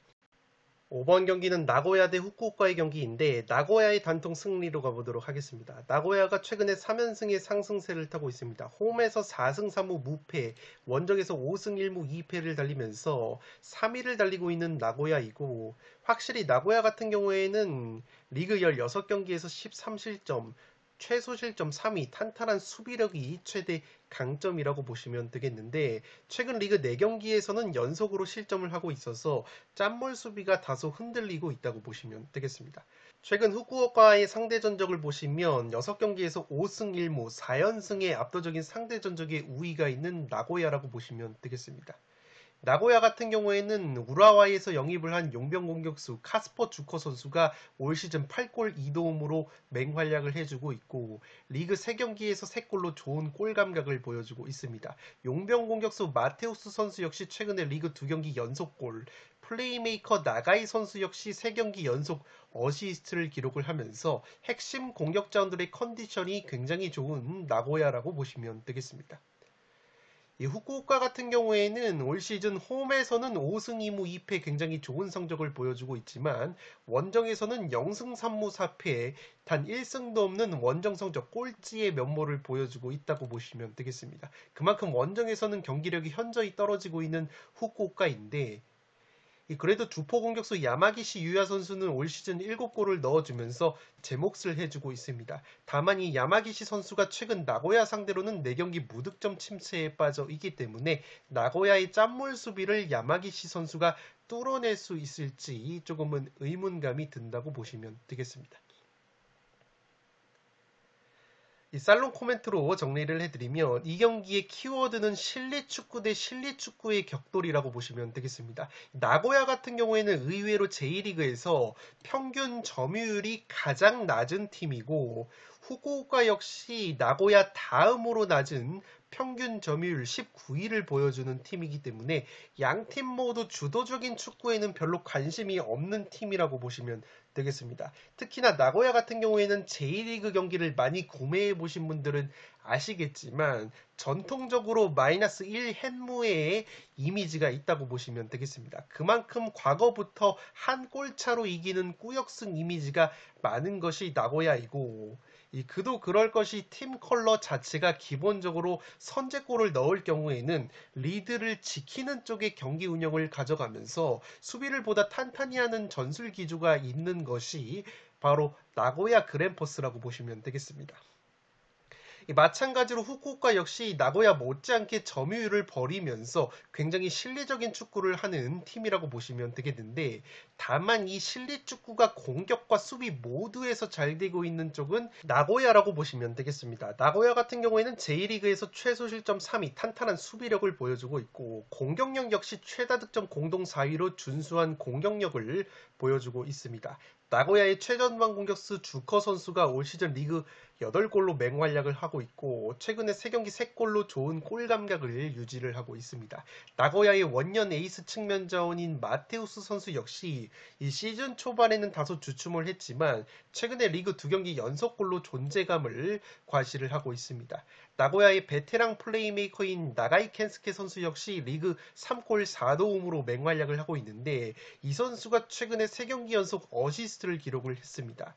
5번 경기는 나고야 대 후쿠오카의 경기인데 나고야의 단통 승리로 가보도록 하겠습니다. 나고야가 최근에 3연승의 상승세를 타고 있습니다. 홈에서 4승 3무 무패, 원정에서 5승 1무 2패를 달리면서 3위를 달리고 있는 나고야이고, 확실히 나고야 같은 경우에는 리그 16경기에서 13실점, 최소 실점 3위, 탄탄한 수비력이 최대 강점이라고 보시면 되겠는데, 최근 리그 4경기에서는 연속으로 실점을 하고 있어서 짠물 수비가 다소 흔들리고 있다고 보시면 되겠습니다. 최근 후쿠오카의 상대 전적을 보시면 6경기에서 5승 1무 4연승의 압도적인 상대 전적의 우위가 있는 나고야라고 보시면 되겠습니다. 나고야 같은 경우에는 우라와이에서 영입을 한 용병 공격수 카스퍼 주커 선수가 올 시즌 8골 2도움으로 맹활약을 해주고 있고, 리그 3경기에서 3골로 좋은 골 감각을 보여주고 있습니다. 용병 공격수 마테우스 선수 역시 최근에 리그 2경기 연속골, 플레이메이커 나가이 선수 역시 3경기 연속 어시스트를 기록을 하면서 핵심 공격자원들의 컨디션이 굉장히 좋은 나고야라고 보시면 되겠습니다. 이 후쿠오카 같은 경우에는 올 시즌 홈에서는 5승 2무 2패 굉장히 좋은 성적을 보여주고 있지만, 원정에서는 0승 3무 4패 단 1승도 없는 원정 성적 꼴찌의 면모를 보여주고 있다고 보시면 되겠습니다. 그만큼 원정에서는 경기력이 현저히 떨어지고 있는 후쿠오카인데, 그래도 주포 공격수 야마기시 유야 선수는 올 시즌 7골을 넣어주면서 제 몫을 해주고 있습니다. 다만 이 야마기시 선수가 최근 나고야 상대로는 4경기 무득점 침체에 빠져 있기 때문에 나고야의 짠물 수비를 야마기시 선수가 뚫어낼 수 있을지 조금은 의문감이 든다고 보시면 되겠습니다. 이 살롱 코멘트로 정리를 해드리면, 이 경기의 키워드는 실리축구 대 실리축구의 격돌이라고 보시면 되겠습니다. 나고야 같은 경우에는 의외로 제1리그에서 평균 점유율이 가장 낮은 팀이고, 후쿠오카 역시 나고야 다음으로 낮은 평균 점유율 19위를 보여주는 팀이기 때문에 양 팀 모두 주도적인 축구에는 별로 관심이 없는 팀이라고 보시면 되겠습니다. 특히나 나고야 같은 경우에는 제1리그 경기를 많이 구매해 보신 분들은 아시겠지만 전통적으로 마이너스 1 헨무의 이미지가 있다고 보시면 되겠습니다. 그만큼 과거부터 한 골차로 이기는 꾸역승 이미지가 많은 것이 나고야이고, 그도 그럴 것이 팀 컬러 자체가 기본적으로 선제골을 넣을 경우에는 리드를 지키는 쪽의 경기 운영을 가져가면서 수비를 보다 탄탄히 하는 전술 기조가 있는 것이 바로 나고야 그랜퍼스라고 보시면 되겠습니다. 마찬가지로 후쿠오카 역시 나고야 못지않게 점유율을 벌이면서 굉장히 실리적인 축구를 하는 팀이라고 보시면 되겠는데, 다만 이 실리 축구가 공격과 수비 모두에서 잘 되고 있는 쪽은 나고야라고 보시면 되겠습니다. 나고야 같은 경우에는 제1리그에서 최소 실점 3위, 탄탄한 수비력을 보여주고 있고, 공격력 역시 최다 득점 공동 4위로 준수한 공격력을 보여주고 있습니다. 나고야의 최전방 공격수 주커 선수가 올 시즌 리그 8골로 맹활약을 하고 있고, 최근에 3경기 3골로 좋은 골 감각을 유지를 하고 있습니다. 나고야의 원년 에이스 측면 자원인 마테우스 선수 역시 이 시즌 초반에는 다소 주춤을 했지만 최근에 리그 2경기 연속골로 존재감을 과시를 하고 있습니다. 나고야의 베테랑 플레이메이커인 나가이 켄스케 선수 역시 리그 3골 4도움으로 맹활약을 하고 있는데, 이 선수가 최근에 3경기 연속 어시스트를 기록을 했습니다.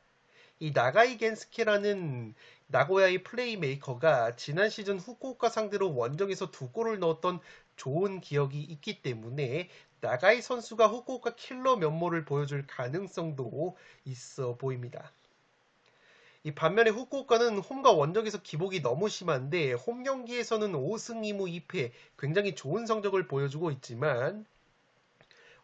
이 나가이 겐스케라는 나고야의 플레이메이커가 지난 시즌 후쿠오카 상대로 원정에서 2골을 넣었던 좋은 기억이 있기 때문에 나가이 선수가 후쿠오카 킬러 면모를 보여줄 가능성도 있어 보입니다. 이 반면에 후쿠오카는 홈과 원정에서 기복이 너무 심한데, 홈 경기에서는 5승 2무 2패 굉장히 좋은 성적을 보여주고 있지만,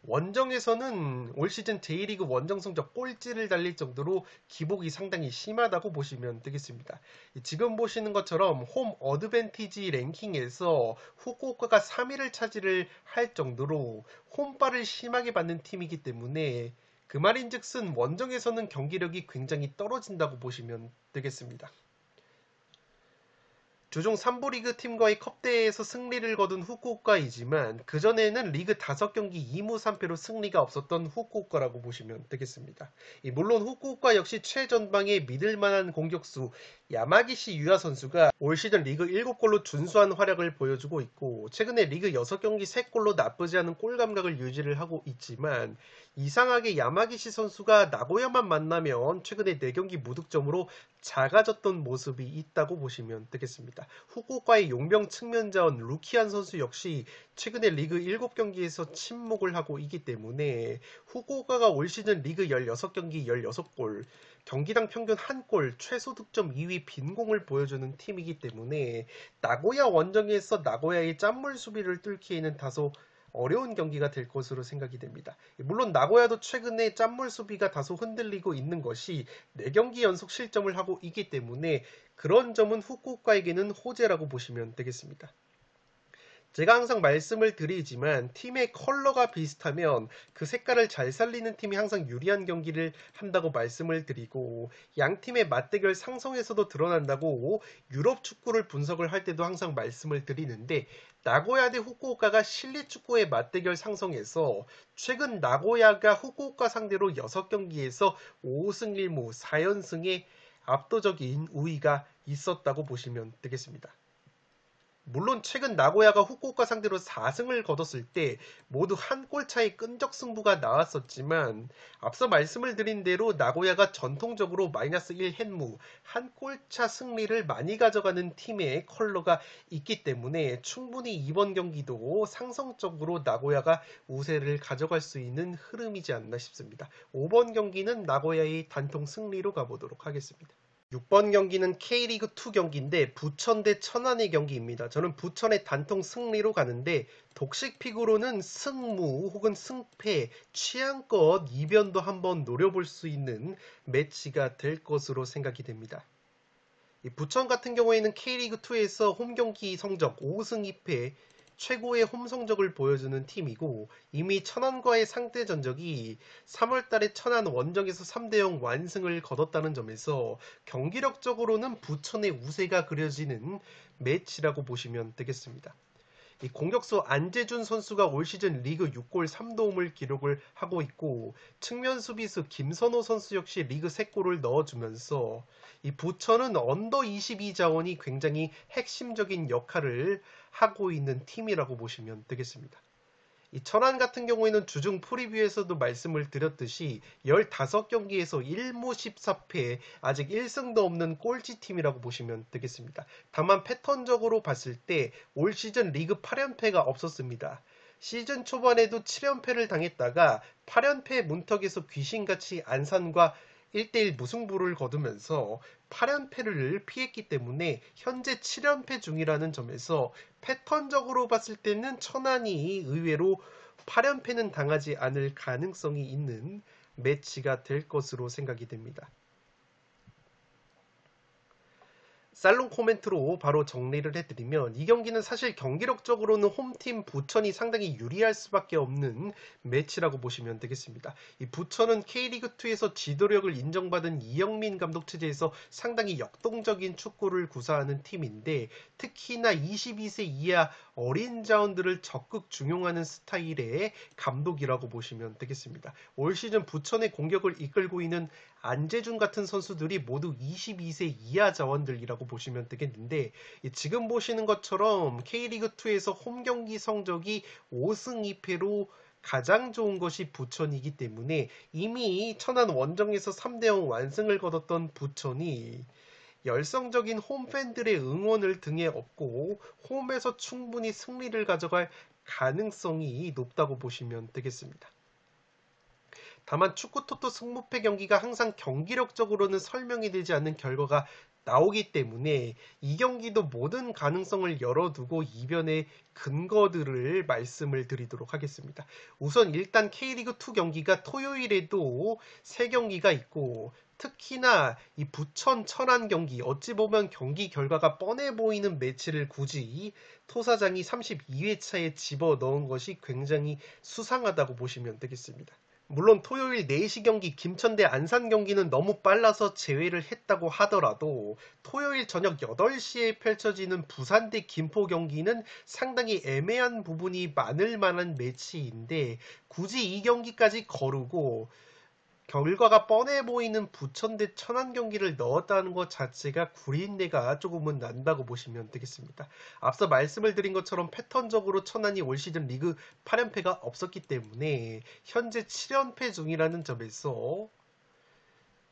원정에서는 올 시즌 제1리그 원정 성적 꼴찌를 달릴 정도로 기복이 상당히 심하다고 보시면 되겠습니다. 지금 보시는 것처럼 홈 어드밴티지 랭킹에서 후쿠오카가 3위를 차지를 할 정도로 홈발을 심하게 받는 팀이기 때문에, 그 말인즉슨 원정에서는 경기력이 굉장히 떨어진다고 보시면 되겠습니다. 주중 3부 리그 팀과의 컵대회에서 승리를 거둔 후쿠오카이지만 그전에는 리그 5경기 2무 3패로 승리가 없었던 후쿠오카라고 보시면 되겠습니다. 물론 후쿠오카 역시 최전방에 믿을만한 공격수 야마기시 유야 선수가 올 시즌 리그 7골로 준수한 활약을 보여주고 있고 최근에 리그 6경기 3골로 나쁘지 않은 골 감각을 유지를 하고 있지만 이상하게 야마기시 선수가 나고야만 만나면 최근에 4경기 무득점으로 작아졌던 모습이 있다고 보시면 되겠습니다. 후쿠오카의 용병 측면 자원 루키안 선수 역시 최근에 리그 7경기에서 침묵을 하고 있기 때문에 후쿠오카가 올 시즌 리그 16경기 16골, 경기당 평균 1골, 최소 득점 2위 빈공을 보여주는 팀이기 때문에 나고야 원정에서 나고야의 짠물 수비를 뚫기에는 다소 어려운 경기가 될 것으로 생각이 됩니다. 물론 나고야도 최근에 짠물 수비가 다소 흔들리고 있는 것이 4경기 연속 실점을 하고 있기 때문에 그런 점은 후쿠오카에게는 호재라고 보시면 되겠습니다. 제가 항상 말씀을 드리지만 팀의 컬러가 비슷하면 그 색깔을 잘 살리는 팀이 항상 유리한 경기를 한다고 말씀을 드리고 양 팀의 맞대결 상성에서도 드러난다고 유럽 축구를 분석을 할 때도 항상 말씀을 드리는데 나고야 대 후쿠오카가 실내 축구의 맞대결 상성에서 최근 나고야가 후쿠오카 상대로 6경기에서 5승 1무 4연승의 압도적인 우위가 있었다고 보시면 되겠습니다. 물론 최근 나고야가 후쿠오카 상대로 4승을 거뒀을 때 모두 한 골 차의 끈적 승부가 나왔었지만 앞서 말씀을 드린 대로 나고야가 전통적으로 -1 헨무 한 골차 승리를 많이 가져가는 팀의 컬러가 있기 때문에 충분히 이번 경기도 상성적으로 나고야가 우세를 가져갈 수 있는 흐름이지 않나 싶습니다. 5번 경기는 나고야의 단통 승리로 가보도록 하겠습니다. 6번 경기는 K리그2 경기인데 부천 대 천안의 경기입니다. 저는 부천의 단통 승리로 가는데 독식픽으로는 승무 혹은 승패, 취향껏 이변도 한번 노려볼 수 있는 매치가 될 것으로 생각이 됩니다. 부천 같은 경우에는 K리그2에서 홈경기 성적 5승 2패 최고의 홈 성적을 보여주는 팀이고 이미 천안과의 상대 전적이 3월달에 천안 원정에서 3대0 완승을 거뒀다는 점에서 경기력적으로는 부천의 우세가 그려지는 매치라고 보시면 되겠습니다. 이 공격수 안재준 선수가 올 시즌 리그 6골 3도움을 기록을 하고 있고 측면 수비수 김선호 선수 역시 리그 3골을 넣어주면서 이 부천은 언더 22 자원이 굉장히 핵심적인 역할을 하고 있는 팀이라고 보시면 되겠습니다. 이 천안 같은 경우에는 주중 프리뷰에서도 말씀을 드렸듯이 15경기에서 1무 14패 아직 1승도 없는 꼴찌팀이라고 보시면 되겠습니다. 다만 패턴적으로 봤을 때 올 시즌 리그 8연패가 없었습니다. 시즌 초반에도 7연패를 당했다가 8연패 문턱에서 귀신같이 안산과 1대1 무승부를 거두면서 8연패를 피했기 때문에 현재 7연패 중이라는 점에서 패턴적으로 봤을 때는 천안이 의외로 8연패는 당하지 않을 가능성이 있는 매치가 될 것으로 생각이 됩니다. 살롱 코멘트로 바로 정리를 해드리면 이 경기는 사실 경기력적으로는 홈팀 부천이 상당히 유리할 수밖에 없는 매치라고 보시면 되겠습니다. 이 부천은 K리그2에서 지도력을 인정받은 이영민 감독 체제에서 상당히 역동적인 축구를 구사하는 팀인데 특히나 22세 이하 어린 자원들을 적극 중용하는 스타일의 감독이라고 보시면 되겠습니다. 올 시즌 부천의 공격을 이끌고 있는 안재준 같은 선수들이 모두 22세 이하 자원들이라고 보시면 되겠는데 지금 보시는 것처럼 K리그2에서 홈경기 성적이 5승 2패로 가장 좋은 것이 부천이기 때문에 이미 천안 원정에서 3대0 완승을 거뒀던 부천이 열성적인 홈팬들의 응원을 등에 업고 홈에서 충분히 승리를 가져갈 가능성이 높다고 보시면 되겠습니다. 다만 축구토토 승무패 경기가 항상 경기력적으로는 설명이 되지 않는 결과가 나오기 때문에 이 경기도 모든 가능성을 열어두고 이변의 근거들을 말씀을 드리도록 하겠습니다. 우선 일단 K리그2 경기가 토요일에도 3경기가 있고 특히나 이 부천 천안 경기 어찌 보면 경기 결과가 뻔해 보이는 매치를 굳이 토사장이 32회차에 집어넣은 것이 굉장히 수상하다고 보시면 되겠습니다. 물론 토요일 4시 경기 김천 대 안산 경기는 너무 빨라서 제외를 했다고 하더라도 토요일 저녁 8시에 펼쳐지는 부산 대 김포 경기는 상당히 애매한 부분이 많을 만한 매치인데 굳이 이 경기까지 거르고 결과가 뻔해 보이는 부천 대 천안 경기를 넣었다는 것 자체가 구린내가 조금은 난다고 보시면 되겠습니다. 앞서 말씀을 드린 것처럼 패턴적으로 천안이 올 시즌 리그 8연패가 없었기 때문에 현재 7연패 중이라는 점에서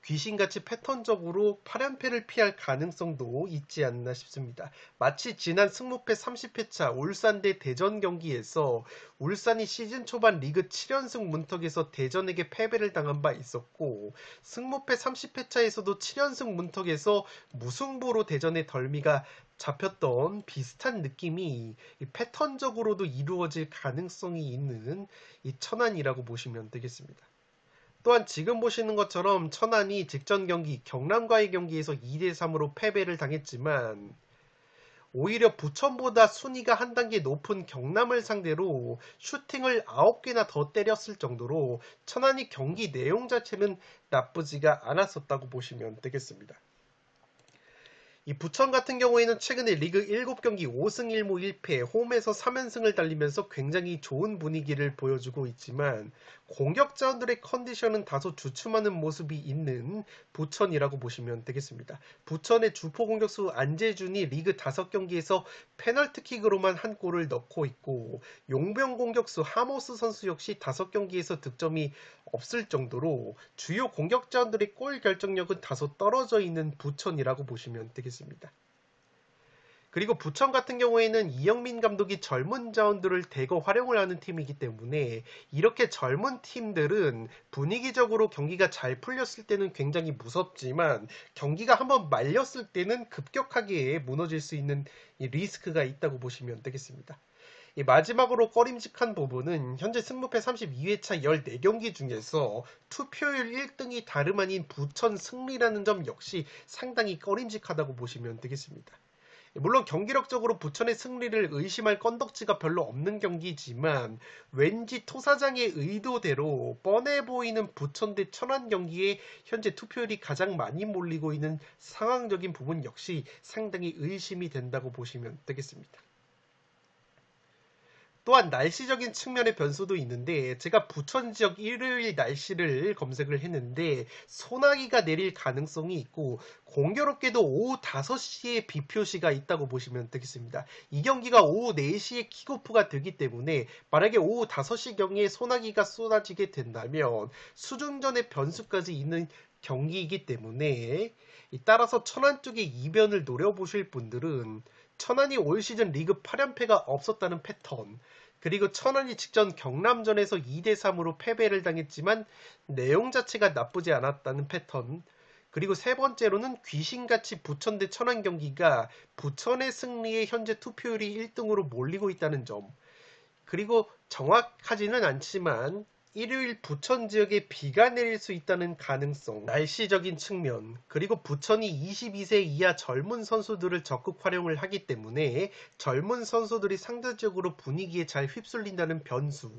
귀신같이 패턴적으로 8연패를 피할 가능성도 있지 않나 싶습니다. 마치 지난 승무패 30회차 울산 대 대전 경기에서 울산이 시즌 초반 리그 7연승 문턱에서 대전에게 패배를 당한 바 있었고 승무패 30회차에서도 7연승 문턱에서 무승부로 대전의 덜미가 잡혔던 비슷한 느낌이 패턴적으로도 이루어질 가능성이 있는 이 천안이라고 보시면 되겠습니다. 또한 지금 보시는 것처럼 천안이 직전 경기 경남과의 경기에서 2대3으로 패배를 당했지만 오히려 부천보다 순위가 한 단계 높은 경남을 상대로 슈팅을 9개나 더 때렸을 정도로 천안이 경기 내용 자체는 나쁘지가 않았었다고 보시면 되겠습니다. 이 부천 같은 경우에는 최근에 리그 7경기 5승 1무 1패 홈에서 3연승을 달리면서 굉장히 좋은 분위기를 보여주고 있지만 공격자들의 컨디션은 다소 주춤하는 모습이 있는 부천이라고 보시면 되겠습니다. 부천의 주포 공격수 안재준이 리그 5경기에서 페널티킥으로만 한 골을 넣고 있고 용병 공격수 하모스 선수 역시 5경기에서 득점이 없을 정도로 주요 공격자들의 골 결정력은 다소 떨어져 있는 부천이라고 보시면 되겠습니다. 그리고 부천 같은 경우에는 이영민 감독이 젊은 자원들을 대거 활용을 하는 팀이기 때문에 이렇게 젊은 팀들은 분위기적으로 경기가 잘 풀렸을 때는 굉장히 무섭지만 경기가 한번 말렸을 때는 급격하게 무너질 수 있는 이 리스크가 있다고 보시면 되겠습니다. 마지막으로 꺼림직한 부분은 현재 승무패 32회차 14경기 중에서 투표율 1등이 다름 아닌 부천 승리라는 점 역시 상당히 꺼림직하다고 보시면 되겠습니다. 물론 경기력적으로 부천의 승리를 의심할 건덕지가 별로 없는 경기지만 왠지 토사장의 의도대로 뻔해 보이는 부천 대 천안 경기에 현재 투표율이 가장 많이 몰리고 있는 상황적인 부분 역시 상당히 의심이 된다고 보시면 되겠습니다. 또한 날씨적인 측면의 변수도 있는데 제가 부천 지역 일요일 날씨를 검색을 했는데 소나기가 내릴 가능성이 있고 공교롭게도 오후 5시에 비 표시가 있다고 보시면 되겠습니다. 이 경기가 오후 4시에 킥오프가 되기 때문에 만약에 오후 5시경에 소나기가 쏟아지게 된다면 수중전의 변수까지 있는 경기이기 때문에 따라서 천안 쪽의 이변을 노려보실 분들은 천안이 올 시즌 리그 8연패가 없었다는 패턴, 그리고 천안이 직전 경남전에서 2대3으로 패배를 당했지만 내용 자체가 나쁘지 않았다는 패턴, 그리고 세 번째로는 귀신같이 부천 대 천안 경기가 부천의 승리에 현재 투표율이 1등으로 몰리고 있다는 점, 그리고 정확하지는 않지만 일요일 부천 지역에 비가 내릴 수 있다는 가능성, 날씨적인 측면, 그리고 부천이 22세 이하 젊은 선수들을 적극 활용을 하기 때문에 젊은 선수들이 상대적으로 분위기에 잘 휩쓸린다는 변수,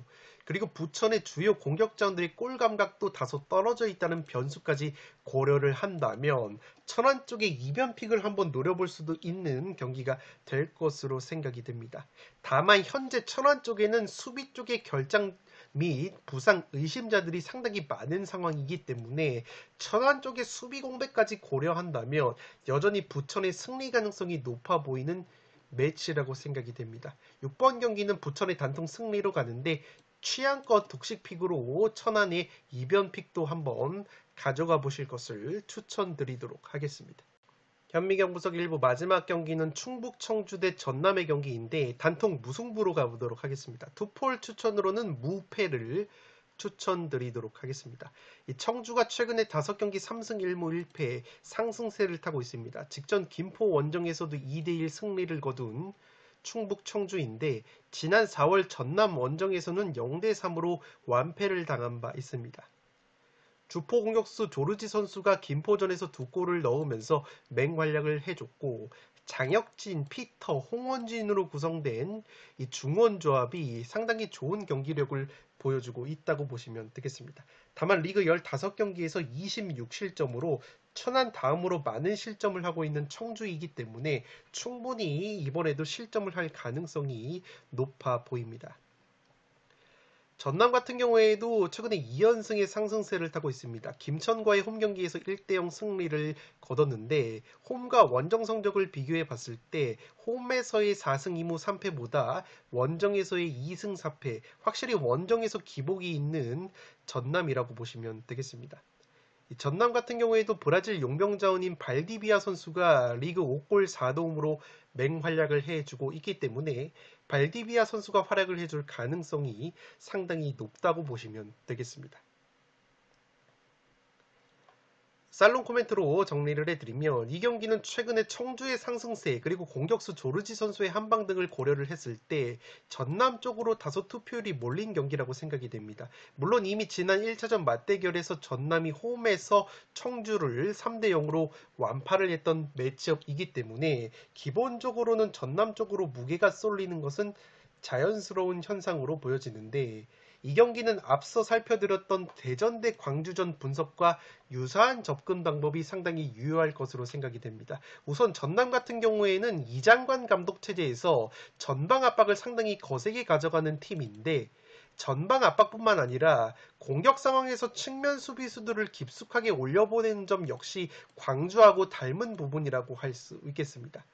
그리고 부천의 주요 공격자들의 골 감각도 다소 떨어져 있다는 변수까지 고려를 한다면 천안 쪽의 이변픽을 한번 노려볼 수도 있는 경기가 될 것으로 생각이 됩니다. 다만 현재 천안 쪽에는 수비 쪽의 결장 및 부상 의심자들이 상당히 많은 상황이기 때문에 천안 쪽의 수비 공백까지 고려한다면 여전히 부천의 승리 가능성이 높아 보이는 매치라고 생각이 됩니다. 6번 경기는 부천의 단통 승리로 가는데 취향껏 독식픽으로 천안의 이변픽도 한번 가져가 보실 것을 추천드리도록 하겠습니다. 현미경부석 1부 마지막 경기는 충북 청주 대 전남의 경기인데 단통 무승부로 가보도록 하겠습니다. 투폴 추천으로는 무패를 추천드리도록 하겠습니다. 이 청주가 최근에 5경기 3승 1무 1패 상승세를 타고 있습니다. 직전 김포 원정에서도 2대1 승리를 거둔 충북 청주인데 지난 4월 전남 원정에서는 0대3으로 완패를 당한 바 있습니다. 주포 공격수 조르지 선수가 김포전에서 2골을 넣으면서 맹활약을 해줬고 장혁진, 피터, 홍원진으로 구성된 이 중원 조합이 상당히 좋은 경기력을 보여주고 있다고 보시면 되겠습니다. 다만 리그 15경기에서 26실점으로 천안 다음으로 많은 실점을 하고 있는 청주이기 때문에 충분히 이번에도 실점을 할 가능성이 높아 보입니다. 전남 같은 경우에도 최근에 2연승의 상승세를 타고 있습니다. 김천과의 홈 경기에서 1대0 승리를 거뒀는데 홈과 원정 성적을 비교해 봤을 때 홈에서의 4승 2무 3패보다 원정에서의 2승 4패, 확실히 원정에서 기복이 있는 전남이라고 보시면 되겠습니다. 전남 같은 경우에도 브라질 용병자원인 발디비아 선수가 리그 5골 4도움으로 맹활약을 해주고 있기 때문에 발디비아 선수가 활약을 해줄 가능성이 상당히 높다고 보시면 되겠습니다. 살롱 코멘트로 정리를 해드리면 이 경기는 최근에 청주의 상승세 그리고 공격수 조르지 선수의 한방 등을 고려를 했을 때 전남 쪽으로 다소 투표율이 몰린 경기라고 생각이 됩니다. 물론 이미 지난 1차전 맞대결에서 전남이 홈에서 청주를 3대0으로 완파를 했던 매치업이기 때문에 기본적으로는 전남 쪽으로 무게가 쏠리는 것은 자연스러운 현상으로 보여지는데 이 경기는 앞서 살펴드렸던 대전 대 광주전 분석과 유사한 접근 방법이 상당히 유효할 것으로 생각이 됩니다. 우선 전남 같은 경우에는 이장관 감독 체제에서 전방 압박을 상당히 거세게 가져가는 팀인데 전방 압박뿐만 아니라 공격 상황에서 측면 수비수들을 깊숙하게 올려보내는 점 역시 광주하고 닮은 부분이라고 할 수 있겠습니다.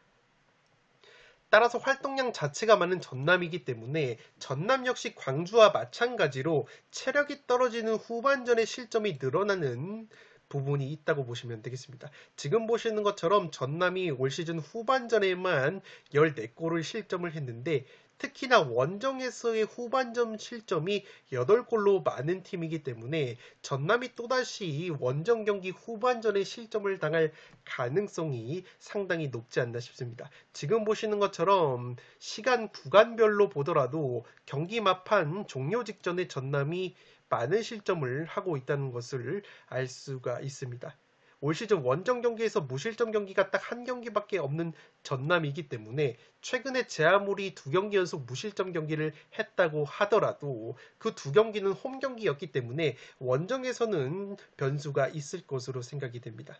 따라서 활동량 자체가 많은 전남이기 때문에 전남 역시 광주와 마찬가지로 체력이 떨어지는 후반전에 실점이 늘어나는 부분이 있다고 보시면 되겠습니다. 지금 보시는 것처럼 전남이 올 시즌 후반전에만 14골을 실점을 했는데 특히나 원정에서의 후반전 실점이 8골로 많은 팀이기 때문에 전남이 또다시 원정 경기 후반전에 실점을 당할 가능성이 상당히 높지 않나 싶습니다. 지금 보시는 것처럼 시간 구간별로 보더라도 경기 막판 종료 직전에 전남이 많은 실점을 하고 있다는 것을 알 수가 있습니다. 올 시즌 원정 경기에서 무실점 경기가 딱 한 경기밖에 없는 전남이기 때문에 최근에 제 아무리 2경기 연속 무실점 경기를 했다고 하더라도 그 2경기는 홈 경기였기 때문에 원정에서는 변수가 있을 것으로 생각이 됩니다.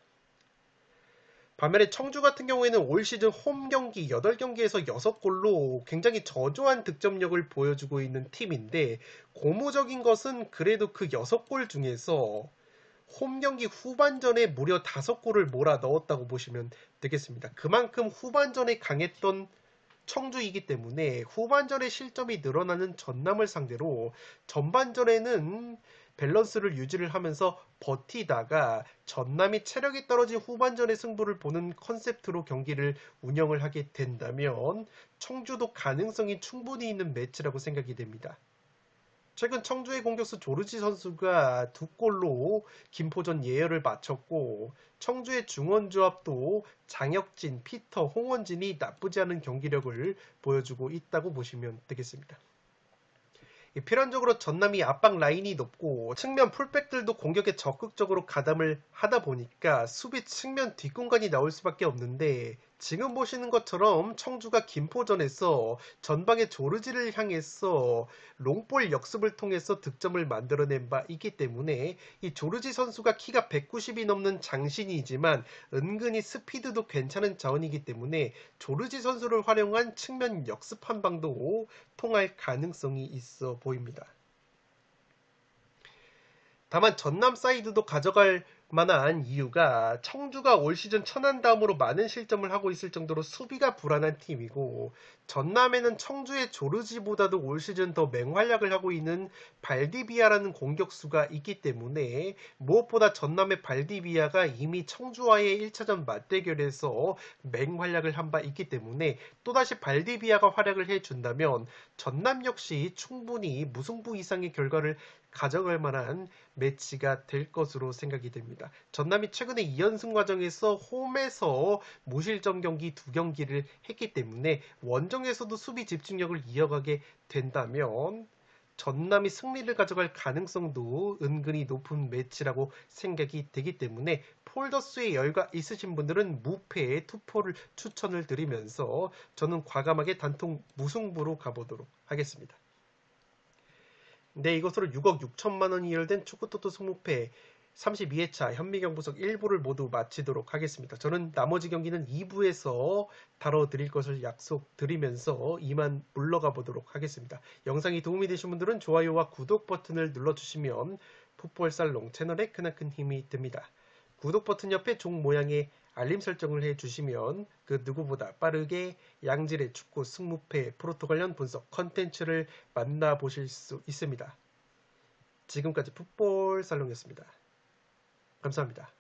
반면에 청주 같은 경우에는 올 시즌 홈 경기 8경기에서 6골로 굉장히 저조한 득점력을 보여주고 있는 팀인데 고무적인 것은 그래도 그 6골 중에서 홈 경기 후반전에 무려 5골을 몰아 넣었다고 보시면 되겠습니다. 그만큼 후반전에 강했던 청주이기 때문에 후반전에 실점이 늘어나는 전남을 상대로 전반전에는 밸런스를 유지를 하면서 버티다가 전남이 체력이 떨어진 후반전의 승부를 보는 컨셉트로 경기를 운영을 하게 된다면 청주도 가능성이 충분히 있는 매치라고 생각이 됩니다. 최근 청주의 공격수 조르지 선수가 2골로 김포전 예열을 마쳤고 청주의 중원조합도 장혁진, 피터, 홍원진이 나쁘지 않은 경기력을 보여주고 있다고 보시면 되겠습니다. 필연적으로 전남이 압박 라인이 높고 측면 풀백들도 공격에 적극적으로 가담을 하다 보니까 수비 측면 뒷공간이 나올 수밖에 없는데 지금 보시는 것처럼 청주가 김포전에서 전방의 조르지를 향해서 롱볼 역습을 통해서 득점을 만들어낸 바 있기 때문에 이 조르지 선수가 키가 190이 넘는 장신이지만 은근히 스피드도 괜찮은 자원이기 때문에 조르지 선수를 활용한 측면 역습 한 방도 통할 가능성이 있어 보입니다. 다만 전남 사이드도 가져갈 만한 이유가 청주가 올 시즌 천안 다음으로 많은 실점을 하고 있을 정도로 수비가 불안한 팀이고 전남에는 청주의 조르지보다도 올 시즌 더 맹활약을 하고 있는 발디비아라는 공격수가 있기 때문에 무엇보다 전남의 발디비아가 이미 청주와의 1차전 맞대결에서 맹활약을 한 바 있기 때문에 또다시 발디비아가 활약을 해준다면 전남 역시 충분히 무승부 이상의 결과를 가져갈 만한 매치가 될 것으로 생각이 됩니다. 전남이 최근에 2연승 과정에서 홈에서 무실점 경기 2경기를 했기 때문에 원정에서도 수비 집중력을 이어가게 된다면 전남이 승리를 가져갈 가능성도 은근히 높은 매치라고 생각이 되기 때문에 폴더스에 열과 있으신 분들은 무패에 투포를 추천을 드리면서 저는 과감하게 단통 무승부로 가보도록 하겠습니다. 네, 이것으로 6억 6천만 원이 이율된 축구토토 승무패 32회차 현미경 분석 1부를 모두 마치도록 하겠습니다. 저는 나머지 경기는 2부에서 다뤄드릴 것을 약속드리면서 이만 물러가 보도록 하겠습니다. 영상이 도움이 되신 분들은 좋아요와 구독 버튼을 눌러주시면 풋볼살롱 채널에 크나큰 힘이 됩니다. 구독 버튼 옆에 종 모양의 알림 설정을 해주시면 그 누구보다 빠르게 양질의 축구 승무패 프로토 관련 분석 컨텐츠를 만나보실 수 있습니다. 지금까지 풋볼살롱이었습니다. 감사합니다.